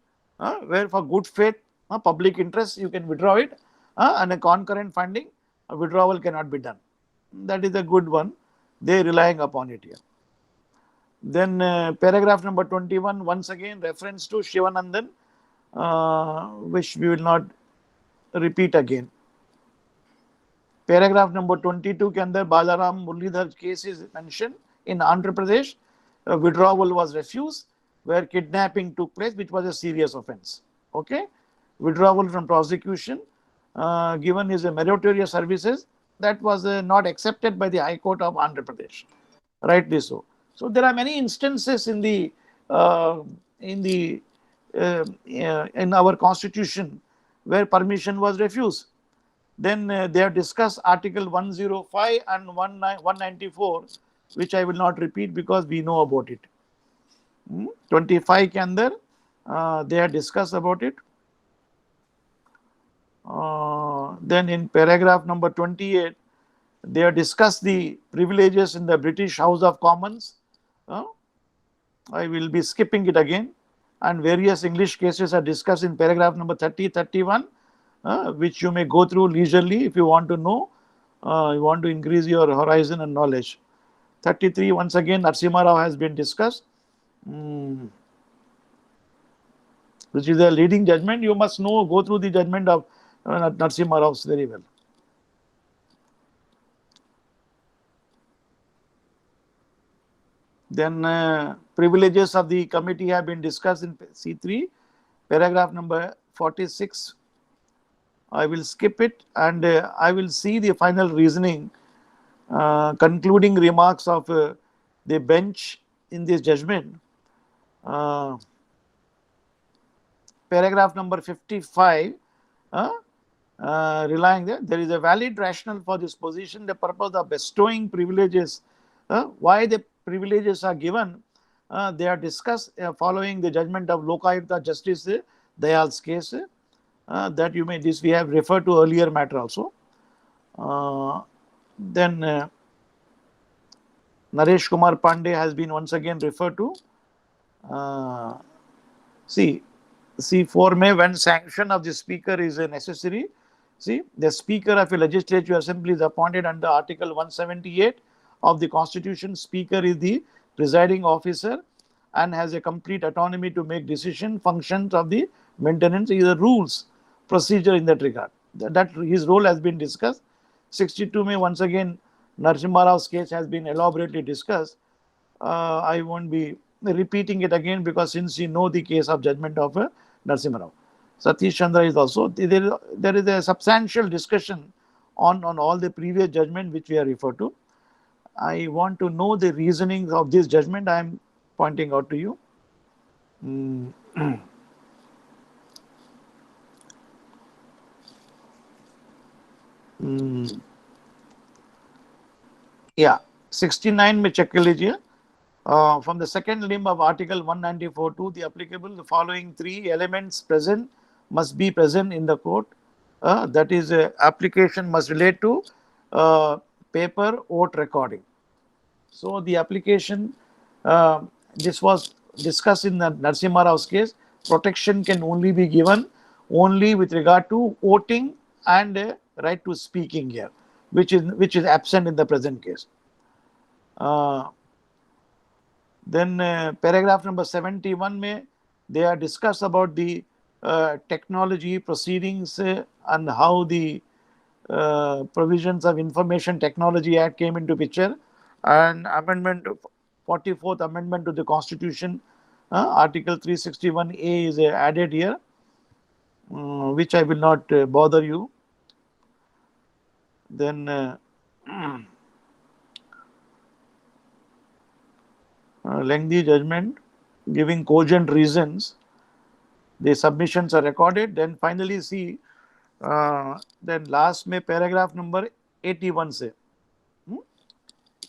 where for good faith, public interest, you can withdraw it, and a concurrent finding, a withdrawal cannot be done. That is a good one. They are relying upon it here. Then paragraph number 21, once again, reference to Shivanandan, which we will not repeat again. Paragraph number 22 के अंदर Balaram Muralidhar case is mentioned in Andhra Pradesh. Withdrawal was refused where kidnapping took place, which was a serious offense. Okay, withdrawal from prosecution given his meritorious services, that was not accepted by the High Court of Andhra Pradesh. Rightly so. So there are many instances in the in our constitution where permission was refused. Then they have discussed Article 105 and 194, which I will not repeat because we know about it. 25 के अंदर they have discussed about it. Then in paragraph number 28, they have discussed the privileges in the British House of Commons. I will be skipping it again. And various English cases are discussed in paragraph number 30, 31, which you may go through leisurely if you want to know, you want to increase your horizon and knowledge. 33, once again, Narasimha Rao has been discussed, which is a leading judgment. You must know, go through the judgment of Narasimha Rao very well. Then privileges of the committee have been discussed in C3, paragraph number 46. I will skip it and I will see the final reasoning, concluding remarks of the bench in this judgment. Paragraph number 55, relying there is a valid rationale for this position, the purpose of bestowing privileges. Why the privileges are given, they are discussed following the judgment of Lokayukta Justice Dayal's case. That you may, this we have referred to earlier matter also. Then Naresh Kumar Pandey has been once again referred to. See, for me, when sanction of the speaker is necessary, see, the speaker of a legislative assembly is appointed under Article 178 of the Constitution. Speaker is the presiding officer and has a complete autonomy to make decision functions of the maintenance, either rules, procedure in that regard. That his role has been discussed. 62 May, once again, Narasimha Rao's case has been elaborately discussed. I won't be repeating it again because since you know the case of judgment of Narasimha Rao. Satish Chandra is also, there is a substantial discussion on all the previous judgment which we are referred to. I want to know the reasoning of this judgment I am pointing out to you. Yeah, 69 में check कर लीजिए. From the second limb of Article 194.2, the applicable, the following three elements present must be present in the court. That is, application must relate to paper vote recording. So the application, this was discussed in the Narasimha Rao's case. Protection can only be given only with regard to voting and right to speaking here, which is absent in the present case. Then paragraph number 71 may they are discussed about the technology proceedings and how the provisions of Information Technology Act came into picture, and amendment 44th amendment to the Constitution, Article 361A is added here, which I will not bother you. Then lengthy judgment giving cogent reasons. The submissions are recorded. Then finally see, then last में paragraph number 81 से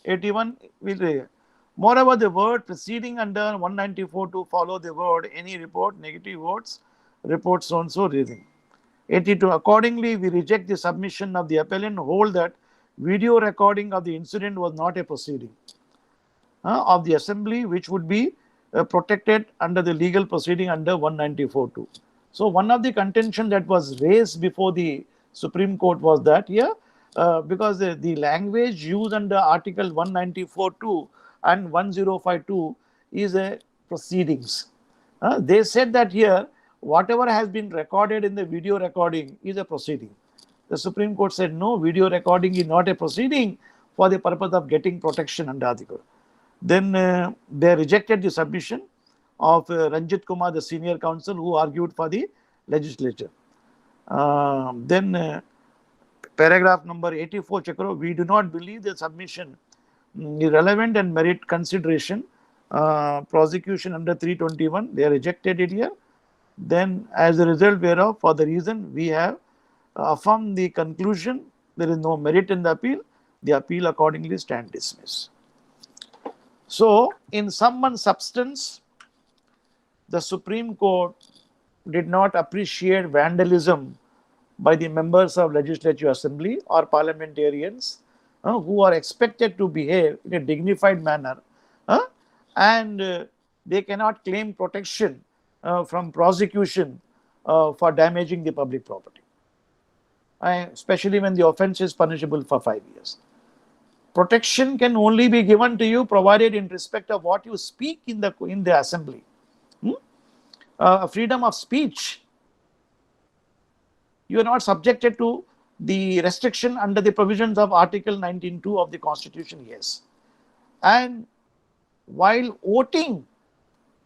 81 will moreover the word preceding under 194 to follow the word any report negative votes reports so and so reason. 82 accordingly we reject the submission of the appellant, hold that video recording of the incident was not a proceeding of the assembly which would be protected under the legal proceeding under 194.2. So one of the contention that was raised before the Supreme Court was that because the language used under Article 194.2 and 1052 is a proceedings. They said that here whatever has been recorded in the video recording is a proceeding. The Supreme Court said no, video recording is not a proceeding for the purpose of getting protection under Article. Then they rejected the submission of Ranjit Kumar, the senior counsel, who argued for the legislature. Then paragraph number 84, Chakro, we do not believe the submission is relevant and merit consideration. Prosecution under 321, they rejected it here. Then as a result whereof, for the reason we have affirmed the conclusion, there is no merit in the appeal accordingly stand dismissed. So, in sum and substance, the Supreme Court did not appreciate vandalism by the members of Legislative Assembly or parliamentarians who are expected to behave in a dignified manner, and they cannot claim protection from prosecution for damaging the public property, especially when the offence is punishable for 5 years. Protection can only be given to you provided in respect of what you speak in the assembly. Freedom of speech. You are not subjected to the restriction under the provisions of Article 19.2 of the Constitution, yes. And while voting,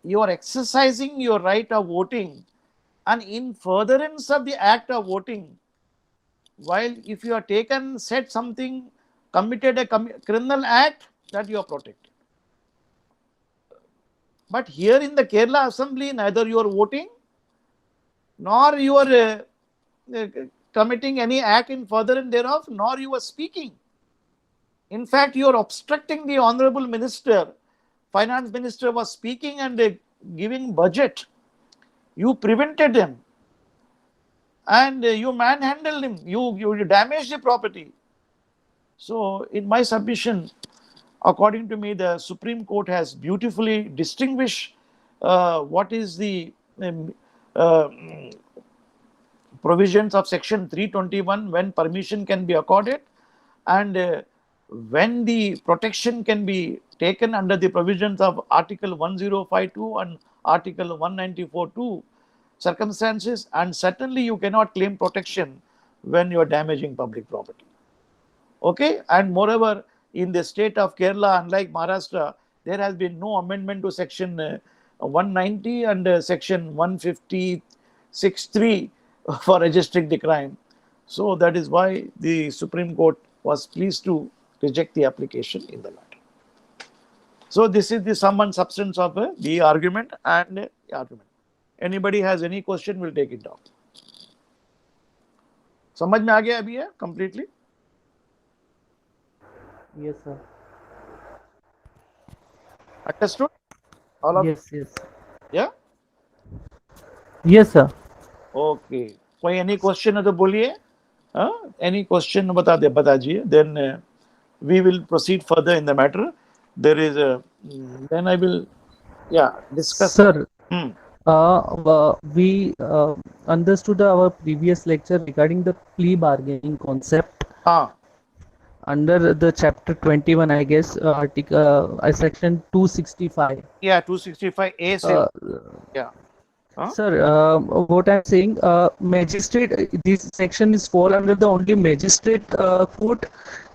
you are exercising your right of voting, and in furtherance of the act of voting, while if you are taken, said something, committed a criminal act, that you are protected. But here in the Kerala Assembly, neither you are voting nor you are committing any act in furtherance thereof, nor you are speaking. In fact, you are obstructing the Honorable Minister. Finance Minister was speaking and giving budget. You prevented him and you manhandled him. You damaged the property. So, in my submission, according to me, the Supreme Court has beautifully distinguished what is the provisions of Section 321 when permission can be accorded and when the protection can be taken under the provisions of Article 1052 and Article 194.2 circumstances, and certainly you cannot claim protection when you are damaging public property. Okay, and moreover, in the state of Kerala, unlike Maharashtra, there has been no amendment to Section 190 and Section 156.3 for registering the crime. So that is why the Supreme Court was pleased to reject the application in the matter. So this is the sum and substance of the argument and the argument. Anybody has any question, we'll take it down. समझ में आ गया अभी है completely? Yes, sir. Understood? All of Yes, yes. yeah. Yes, sir. Okay, कोई any question है तो बोलिए. Any question बता दीजिए. Then we will proceed further in the matter. There is a then I will discuss. Sir, Hmm. we understood our previous lecture regarding the plea bargaining concept Ah, under the chapter 21, I guess, section 265. yeah, 265A से. Uh, Yeah. Sir, what I'm saying, magistrate, this section is fall under the only magistrate court,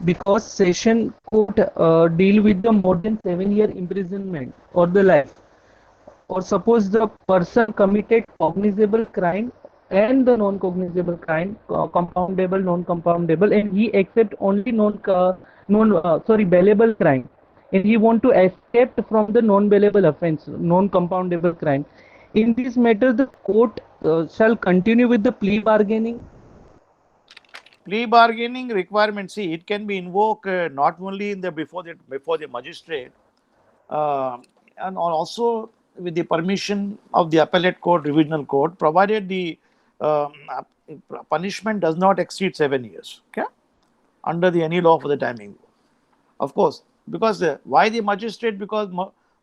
because session court deal with the more than 7 year imprisonment or the life. Or suppose the person committed cognizable crime and the non-cognizable crime, compoundable, non-compoundable, and he accept only bailable crime, and he want to escape from the non-bailable offense, non-compoundable crime. In this matter, the court shall continue with the plea bargaining. Plea bargaining requirement. See, it can be invoked not only in the before the magistrate, and also with the permission of the appellate court, revisional court, provided the um, punishment does not exceed 7 years. Okay, under the any law for the timing. Of course, because why the magistrate? Because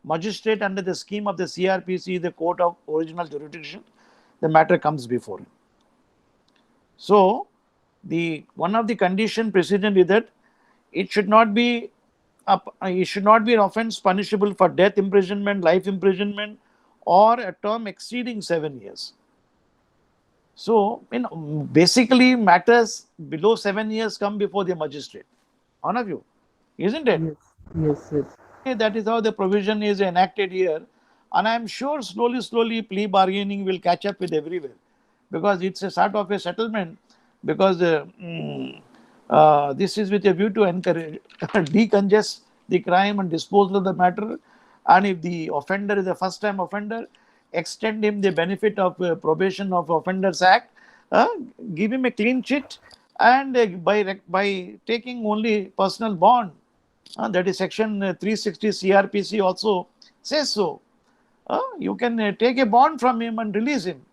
magistrate under the scheme of the CRPC, the court of original jurisdiction, the matter comes before him. So, the one of the condition precedent is that it should not be an offence punishable for death imprisonment, life imprisonment, or a term exceeding 7 years. So, basically, matters below 7 years come before the magistrate. One of you, isn't it? Yes, yes, yes. That is how the provision is enacted here. And I am sure slowly, plea bargaining will catch up with everywhere, because it's a sort of a settlement. Because this is with a view to encourage, decongest the crime and dispose of the matter. And if the offender is a first time offender, extend him the benefit of probation of Offenders Act, uh, give him a clean chit, and by taking only personal bond, that is section 360 CRPC also says so. You can take a bond from him and release him.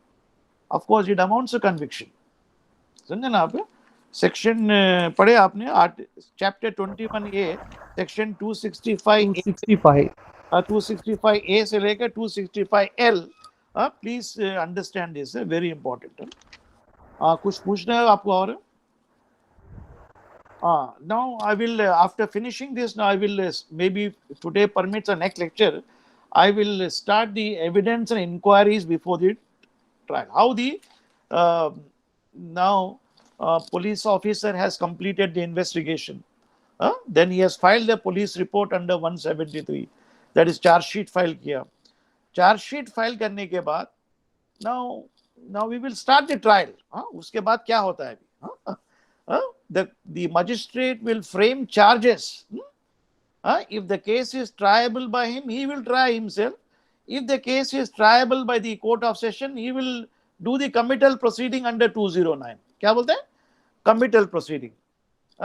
Of course, it amounts to conviction. समझे ना आप? Section पढ़े आपने chapter 21A section 265A 265. 265A से लेकर 265L. Please understand this, very important. कुछ पूछना है आपको और? Now I will, after finishing this, now I will, maybe today permits a next lecture, I will start the evidence and inquiries before the trial. How the now police officer has completed the investigation. Then he has filed the police report under 173. That is charge sheet file किया. Charge sheet file करने के बाद now we will start the trial. उसके बाद क्या होता है अभी? The magistrate will frame charges. If the case is triable by him, he will try himself. If the case is triable by the court of session, he will do the committal proceeding under 209. क्या बोलते हैं? Committal proceeding.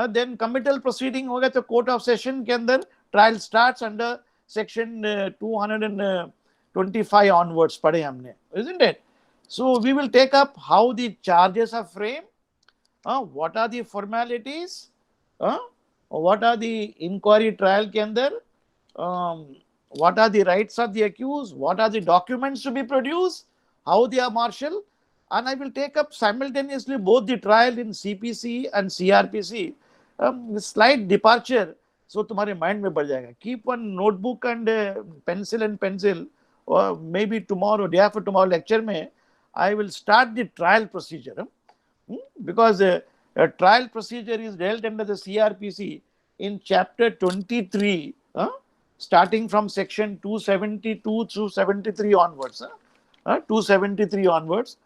Then committal proceeding होगा तो court of session के अंदर trial starts under section 225 onwards पढ़े हमने, isn't it? So we will take up how the charges are framed, what are the formalities, what are the inquiry trial के अंदर, what are the rights of the accused, what are the documents to be produced, how they are marshaled, and I will take up simultaneously both the trial in CPC and CRPC. Slight departure, so तुम्हारे mind में बढ़ जाएगा. Keep one notebook and pencil, or maybe tomorrow, day after tomorrow lecture में I will start the trial procedure. Because a trial procedure is dealt under the CRPC in chapter 23, starting from section 272 through 73 onwards. 273 onwards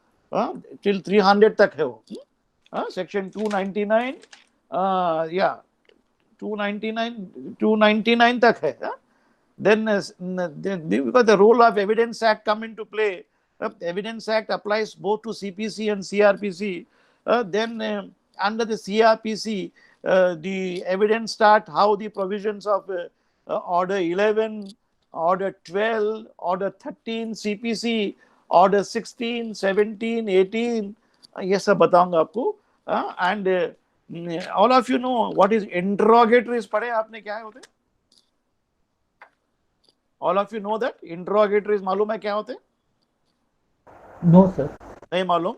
till 300 तक है वो. Section 299, 299 तक है. Then because the role of Evidence Act come into play, Evidence Act applies both to CPC and CRPC. Then under the CRPC, the evidence start how the provisions of Order 11, order 12, order 13, CPC, order 16, 17, 18, ये सब बताऊंगा आपको. And all of you know what is interrogatories. पढ़े आपने क्या होते? All of you know that interrogatories मालूम है क्या होते? No, sir. नहीं मालूम?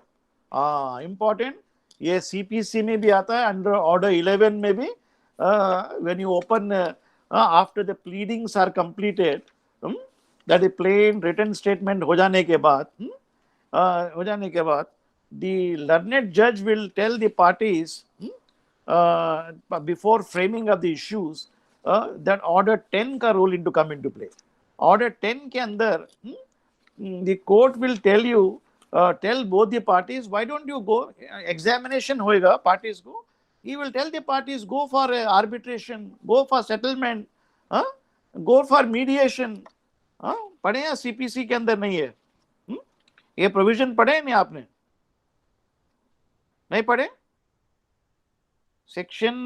Important. ये CPC में भी आता है, under order 11 में भी. When you open after the pleadings are completed, that is plain written statement हो जाने के बाद, the learned judge will tell the parties before framing of the issues that order 10 का role into come into play. Order 10 के अंदर the court will tell you, tell both the parties, why don't you go, examination होएगा parties को, he will tell the parties go for arbitration, go for settlement, go for mediation. पढ़े हैं CPC के अंदर नहीं है? ये प्रोविजन पढ़े नहीं आपने? नहीं पढ़े? सेक्शन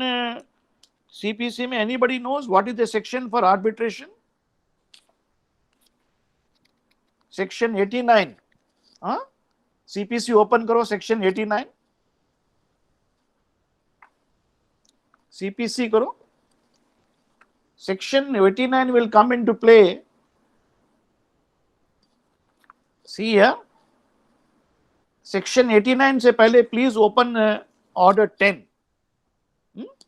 CPC में anybody knows what is the section for arbitration? Section 89. CPC open करो, section 89. CPC करो. Section 89 will come into play. See here. Section 89 से पहले please open order 10.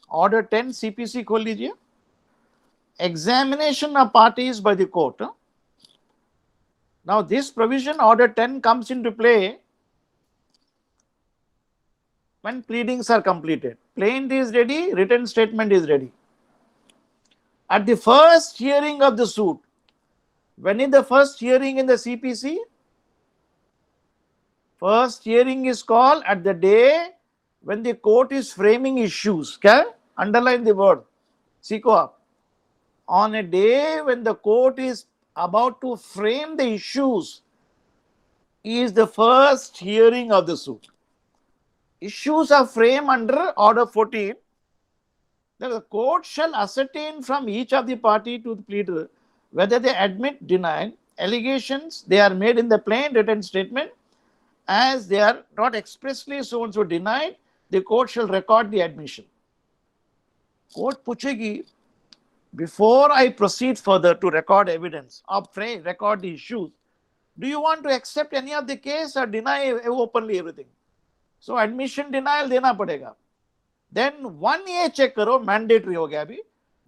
Order 10 CPC खोल लीजिए. Examination of parties by the court. Now this provision order 10 comes into play when pleadings are completed. Plaint is ready, written statement is ready. At the first hearing of the suit, when is the first hearing in the CPC? First hearing is called at the day when the court is framing issues. क्या? Underline the word. सीखो आप. On a day when the court is about to frame the issues is the first hearing of the suit. Issues are framed under order 14. The court shall ascertain from each of the party to the pleader whether they admit, deny allegations they are made in the plain written statement. As they are not expressly so and so denied, the court shall record the admission. Court पूछेगी, before I proceed further to record evidence or record the issues, do you want to accept any of the case or deny openly everything? So admission denial देना पड़ेगा. Then 1A check करो, mandatory हो गया अभी.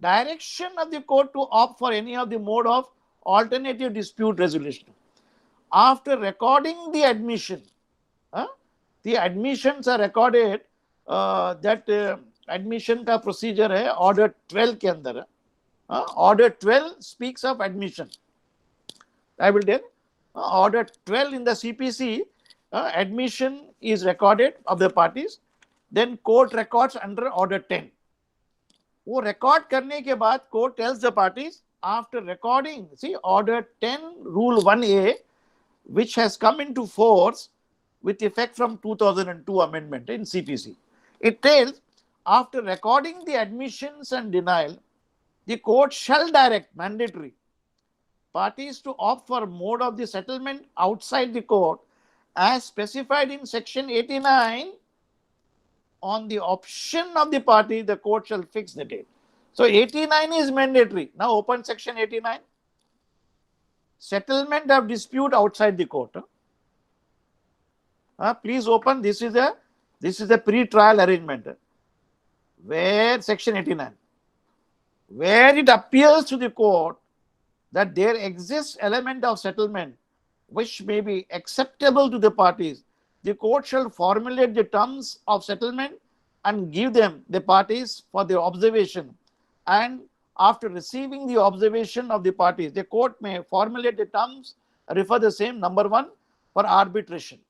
Direction of the court to opt for any of the mode of alternative dispute resolution. After recording the admission, the admissions are recorded. That admission का procedure है order 12 के अंदर. Order 12 speaks of admission. I will tell. Order 12 in the CPC, admission is recorded of the parties. Then court records under order 10. वो record करने के बाद court tells the parties after recording, see order 10 rule 1A which has come into force with effect from 2002 amendment in CPC. It tells after recording the admissions and denial, the court shall direct, mandatory, parties to opt for mode of the settlement outside the court as specified in section 89. On the option of the party, the court shall fix the date. So 89 is mandatory. Now open section 89. Settlement of dispute outside the court. Please open. This is a pre-trial arrangement. Where section 89, where it appears to the court that there exists element of settlement which may be acceptable to the parties, the court shall formulate the terms of settlement and give them the parties for their observation. And after receiving the observation of the parties, the court may formulate the terms, refer the same, number 1, for arbitration.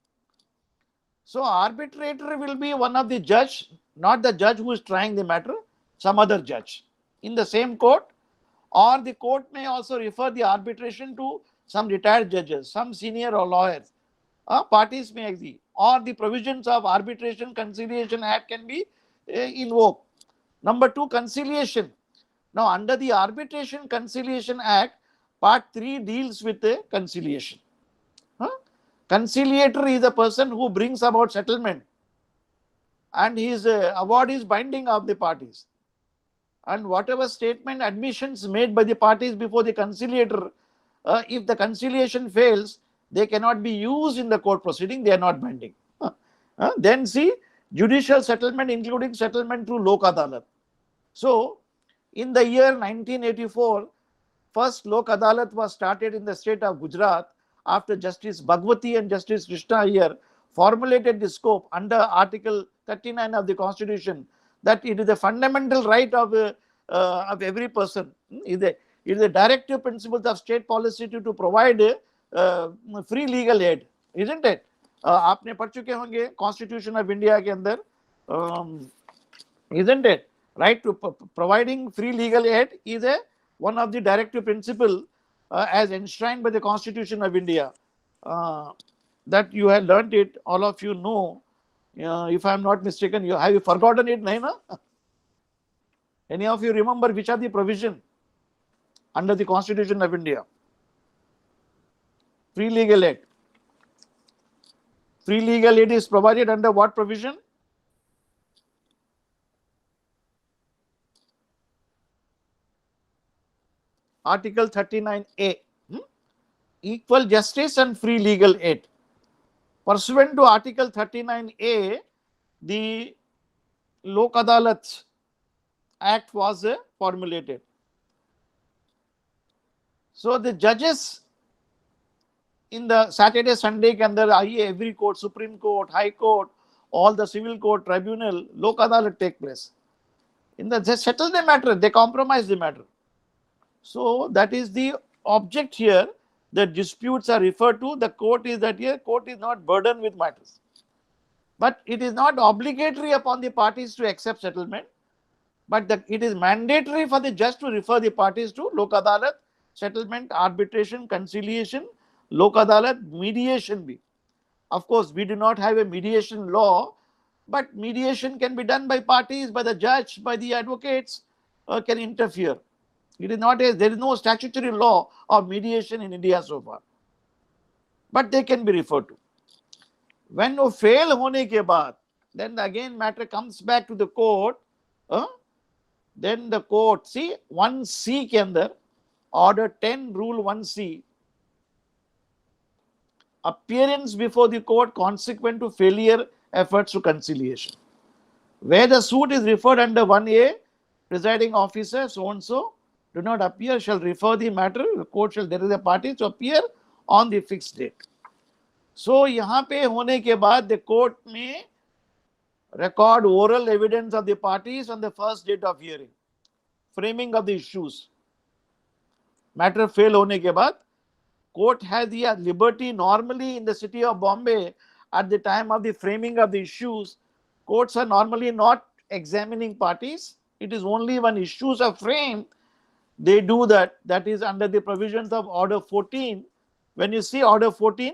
So arbitrator will be one of the judge, not the judge who is trying the matter, some other judge in the same court, or the court may also refer the arbitration to some retired judges, some senior or lawyers. Parties may agree, or the provisions of Arbitration Conciliation Act can be invoked. Number 2, conciliation. Now under the Arbitration Conciliation Act, Part 3 deals with conciliation. Conciliator is a person who brings about settlement, and his award is binding of the parties. And whatever statement admissions made by the parties before the conciliator, if the conciliation fails, they cannot be used in the court proceeding, they are not binding. Then see, judicial settlement including settlement through Lok Adalat. So, in the year 1984, first Lok Adalat was started in the state of Gujarat after Justice Bhagwati and Justice Krishna Iyer formulated the scope under Article 39 of the Constitution that it is a fundamental right of every person. It is a directive principle of state policy to provide free legal aid, isn't it? आपने पढ़ चुके होंगे Constitution of India के अंदर, isn't it? Right to providing free legal aid is one of the directive principle as enshrined by the Constitution of India. That you have learnt it, all of you know. If I am not mistaken, have you forgotten it? Naina? Any of you remember which are the provision under the Constitution of India? Free legal aid. Free legal aid is provided under what provision? Article 39A. Equal justice and free legal aid. Pursuant to Article 39A, the Lok Adalat Act was formulated. So the judges in the Saturday, Sunday के अंदर आइए, every court, Supreme Court, High Court, all the civil court, tribunal, Lok Adalat take place. They settle the matter, they compromise the matter. So that is the object here. The disputes are referred to. The court is that here, court is not burdened with matters. But it is not obligatory upon the parties to accept settlement. But it is mandatory for the judge to refer the parties to Lok Adalat, settlement, arbitration, conciliation, Lok Adalat, mediation be. Of course, we do not have a mediation law, but mediation can be done by parties, by the judge, by the advocates, can interfere. It is not there is no statutory law of mediation in India so far. But they can be referred to. When वो fail होने के बाद, then again matter comes back to the court. Then the court, see 1C के अंदर, Order 10, Rule 1C, appearance before the court consequent to failure efforts to conciliation. Where the suit is referred under 1A, presiding officer so and so do not appear shall refer the matter, the court shall direct the parties to appear on the fixed date. So यहाँ पे होने के बाद the court may record oral evidence of the parties on the first date of hearing, framing of the issues. Matter fail होने के बाद court has the liberty normally in the city of Bombay at the time of the framing of the issues. Courts are normally not examining parties. It is only when issues are framed they do that. That is under the provisions of Order 14. When you see Order 14,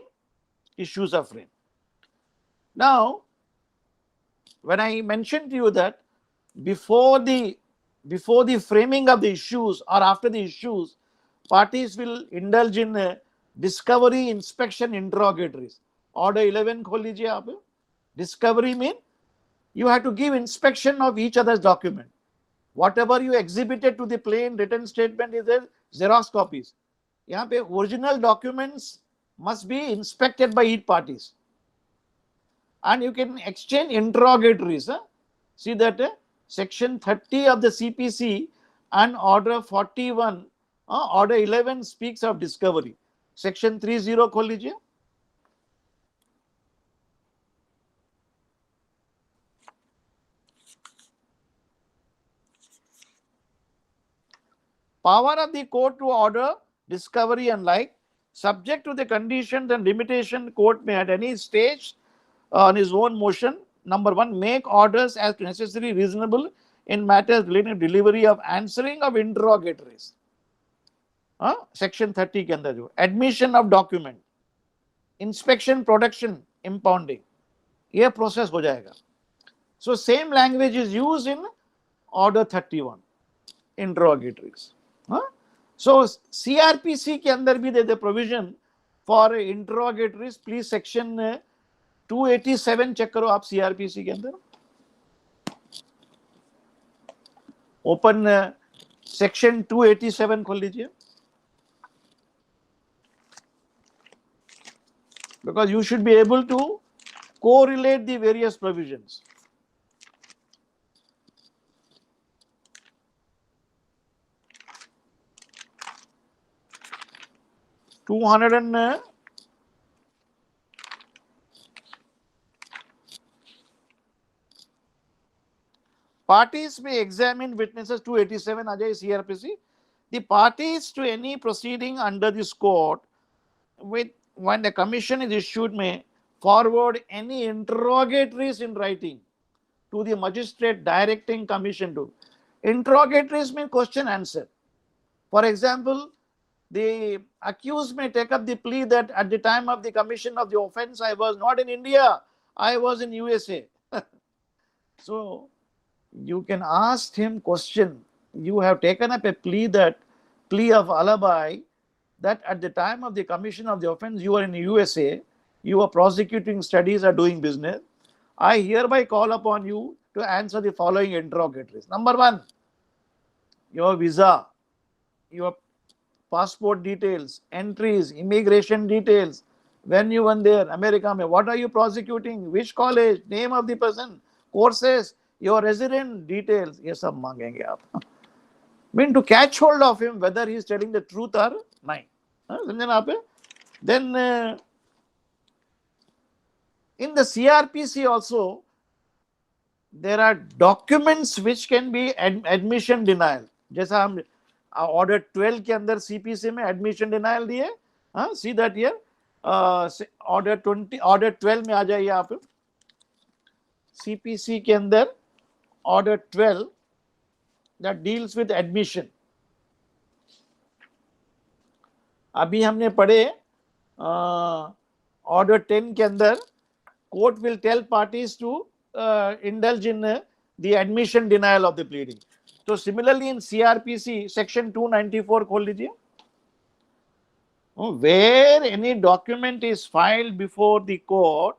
issues are framed. Now, when I mentioned to you that before the framing of the issues or after the issues, parties will indulge in discovery, inspection, interrogatories. Order 11 खोल लीजिए आप. Discovery mean you have to give inspection of each other's document. Whatever you exhibited to the plain written statement is a Xerox copies. यहाँ पे original documents must be inspected by each parties. And you can exchange interrogatories. See that section 30 of the CPC and order 41, order 11 speaks of discovery. Section 30 खोल लीजिए. Power of the court to order discovery and like, subject to the conditions and limitation court may at any stage on his own motion, number one, make orders as necessary reasonable in matters relating to delivery of answering of interrogatories. Section 30 के अंदर जो admission of document, inspection, production, impounding, ये process हो जाएगा. So same language is used in order 31, interrogatories. So CRPC के अंदर भी दे provision for interrogatories. Please section 287 check करो आप CRPC के अंदर. Open section 287 खोल लीजिए. Because you should be able to correlate the various provisions. Parties may examine witnesses 287 Ajay CRPC. The parties to any proceeding under this court with when the commission is issued may forward any interrogatories in writing to the magistrate directing commission to. Interrogatories mean question answer. For example, the accused may take up the plea that at the time of the commission of the offense, I was not in India, I was in USA. So you can ask him question. You have taken up a plea of alibi that at the time of the commission of the offense, you are in USA, you are prosecuting studies or doing business. I hereby call upon you to answer the following interrogatories. Number one, your visa, your passport details, entries, immigration details, when you went there, America, what are you prosecuting, which college, name of the person, courses, your resident details, ये सब मांगेंगे आप. Mean to catch hold of him whether he is telling the truth or not. समझे ना आप? Then in the CRPC also there are documents which can be admission denial. जैसा हम order 12 के अंदर CPC में admission denial दिए. See that here. Order 12 में आ जाइए आप. CPC के अंदर order 12 that deals with admission. अभी हमने पढ़े order 10 के अंदर court will tell parties to indulge in the admission denial of the pleading. So similarly in CRPC section 294 खोल लीजिए. Where any document is filed before the court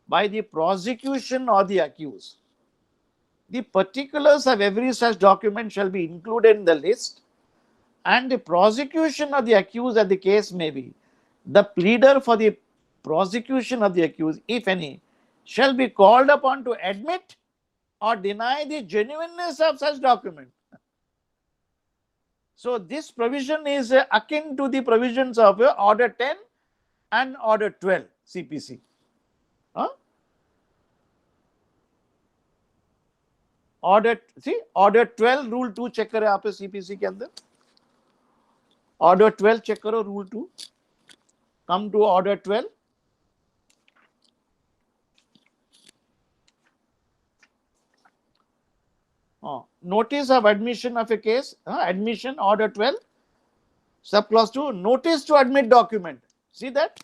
by the prosecution or the accused, the particulars of every such document shall be included in the list, and the prosecution of the accused, as the case may be, the pleader for the prosecution of the accused, if any, shall be called upon to admit or deny the genuineness of such document. So this provision is akin to the provisions of order 10 and order 12 CPC. Order 12 rule 2 check करें आप CPC के अंदर. Order 12 check करो rule 2. Come to order 12. Notice of admission of a case, admission order 12, subclause 2, notice to admit document. See that?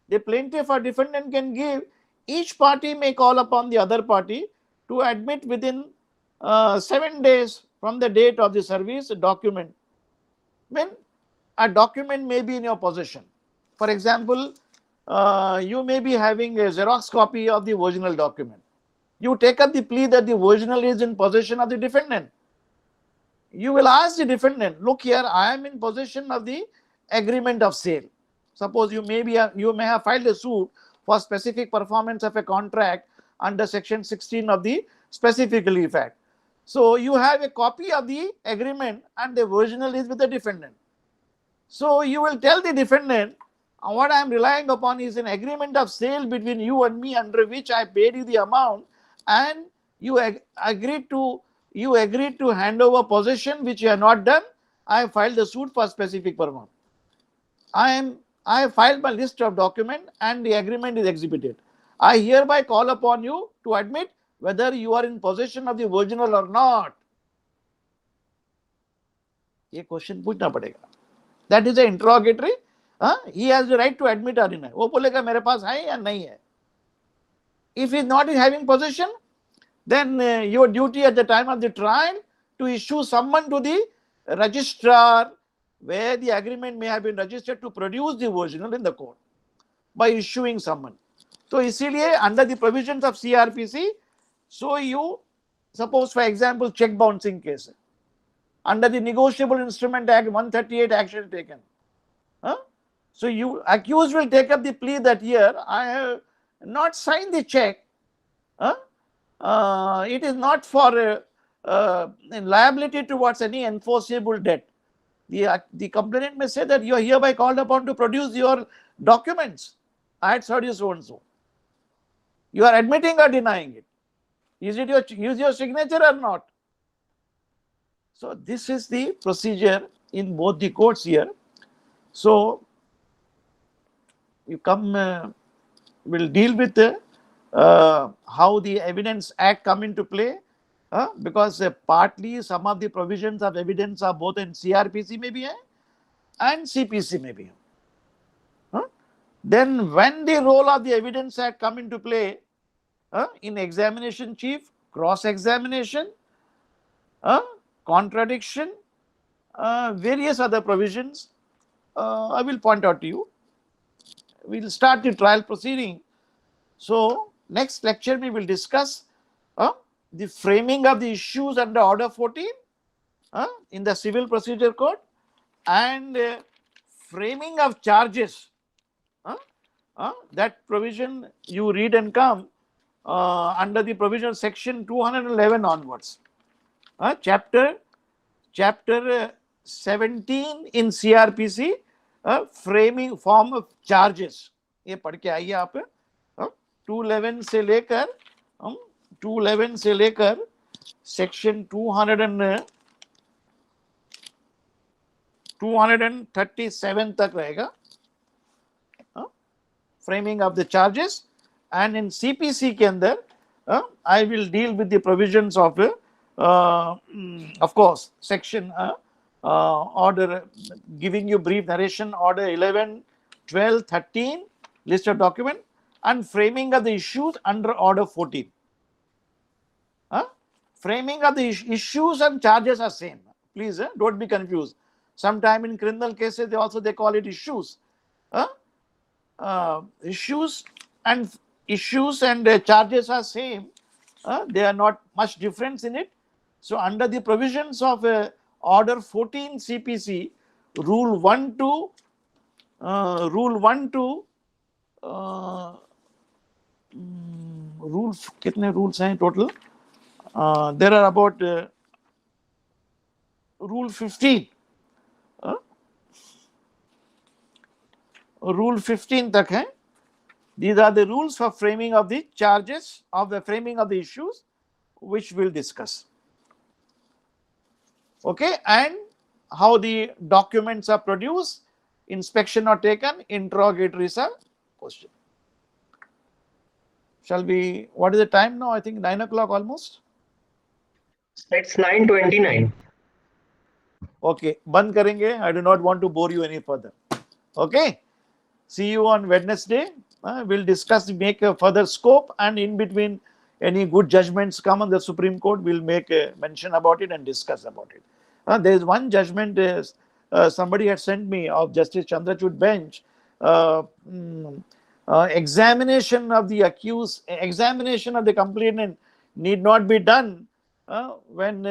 The plaintiff or defendant can give, each party may call upon the other party to admit within 7 days from the date of the service a document. When a document may be in your possession. For example, you may be having a Xerox copy of the original document. You take up the plea that the original is in possession of the defendant. You will ask the defendant, look here, I am in possession of the agreement of sale. Suppose you may have filed a suit for specific performance of a contract under section 16 of the Specific Relief Act. So you have a copy of the agreement and the original is with the defendant. So you will tell the defendant, what I am relying upon is an agreement of sale between you and me under which I paid you the amount, and you agreed to hand over possession which you have not done. I have filed the suit for specific purpose. I have filed my list of documents and the agreement is exhibited. I hereby call upon you to admit whether you are in possession of the original or not. ये question पूछना पड़ेगा. That is an interrogatory. He has the right to admit or deny. वो बोलेगा मेरे पास है या नहीं है. If he is not having possession, then your duty at the time of the trial to issue summon to the registrar where the agreement may have been registered to produce the original in the court by issuing summon. So इसीलिए under the provisions of CRPC, so you suppose for example check bouncing case, under the Negotiable Instrument Act 138 action taken. So you accused will take up the plea that here I have not signed the check. It is not for liability towards any enforceable debt. The complainant may say that you are hereby called upon to produce your documents. I had heard you so and so. You are admitting or denying it. Is it your signature or not? So this is the procedure in both the courts here. So you come, will deal with how the Evidence Act come into play, because partly some of the provisions of evidence are both in CRPC maybe and CPC maybe. Then when the role of the Evidence Act come into play, in examination chief, cross-examination, contradiction, various other provisions, I will point out to you. We will start the trial proceeding. So next lecture we will discuss the framing of the issues under Order 14 in the Civil Procedure Code, and framing of charges. That provision you read and come under the provision section 211 onwards. Chapter 17 in CRPC, framing form of charges. ये पढ़ के आइए आप 211 से लेकर section 237 तक रहेगा, framing of the charges. And in CPC के अंदर I will deal with the provisions of course section order, giving you brief narration, order 11, 12, 13, list of document, and framing of the issues under order 14. Framing of the issues and charges are same. Please don't be confused. Sometime in criminal cases they call it issues. Issues and charges are same. They are not much difference in it. So under the provisions of order 14 CPC, rule 1 to rules, कितने rules हैं total? There are about rule 15. Rule 15 तक है. These are the rules for framing of the charges, of the framing of the issues, which we'll discuss. Okay, and how the documents are produced, inspection are taken, interrogatories are questioned. Shall we, what is the time now? I think 9 o'clock almost. It's 9:29. Okay, बंद करेंगे. I do not want to bore you any further. Okay, see you on Wednesday. We'll discuss, make a further scope, and in between any good judgments come on the Supreme Court, we'll make a mention about it and discuss about it. There is one judgment somebody had sent me of Justice Chandrachud bench. Examination of the accused, examination of the complainant need not be done when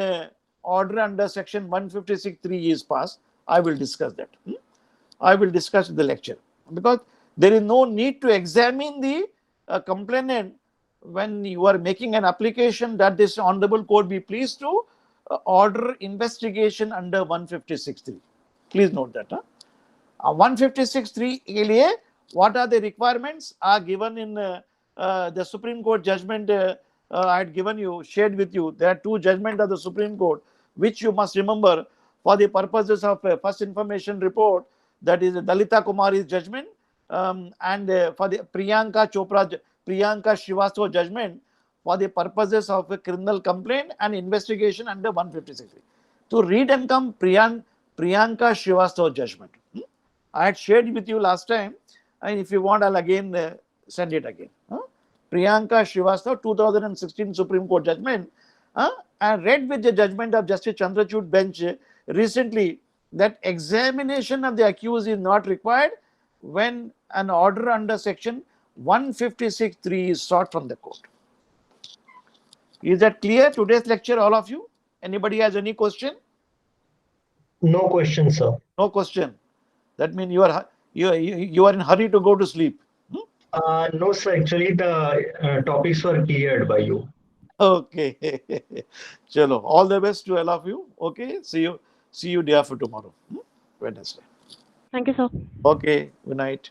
order under section 156(3) is passed. I will discuss that. I will discuss in the lecture, because there is no need to examine the complainant when you are making an application that this honorable court be pleased to order investigation under 156(3). Please note that. 156(3) के लिए what are the requirements are given in the Supreme Court judgment I had given you, shared with you. There are two judgments of the Supreme Court which you must remember for the purposes of first information report, that is Dalita Kumari's judgment, and for the Priyanka Srivastava judgment for the purposes of a criminal complaint and investigation under 156(3). To read and come Priyanka Srivastava judgment. I had shared with you last time, and if you want, I'll again send it again. Priyanka Srivastava 2016 Supreme Court judgment, and read with the judgment of Justice Chandrachud bench recently that examination of the accused is not required when an order under section 156(3) is sought from the court. Is that clear? Today's lecture, all of you? Anybody has any question? No question, sir. No question. That means you are in hurry to go to sleep. No, sir. Actually, the topics were cleared by you. Okay. Chalo. All the best to all of you. Okay. See you day after tomorrow. Wednesday. Thank you, sir. Okay. Good night.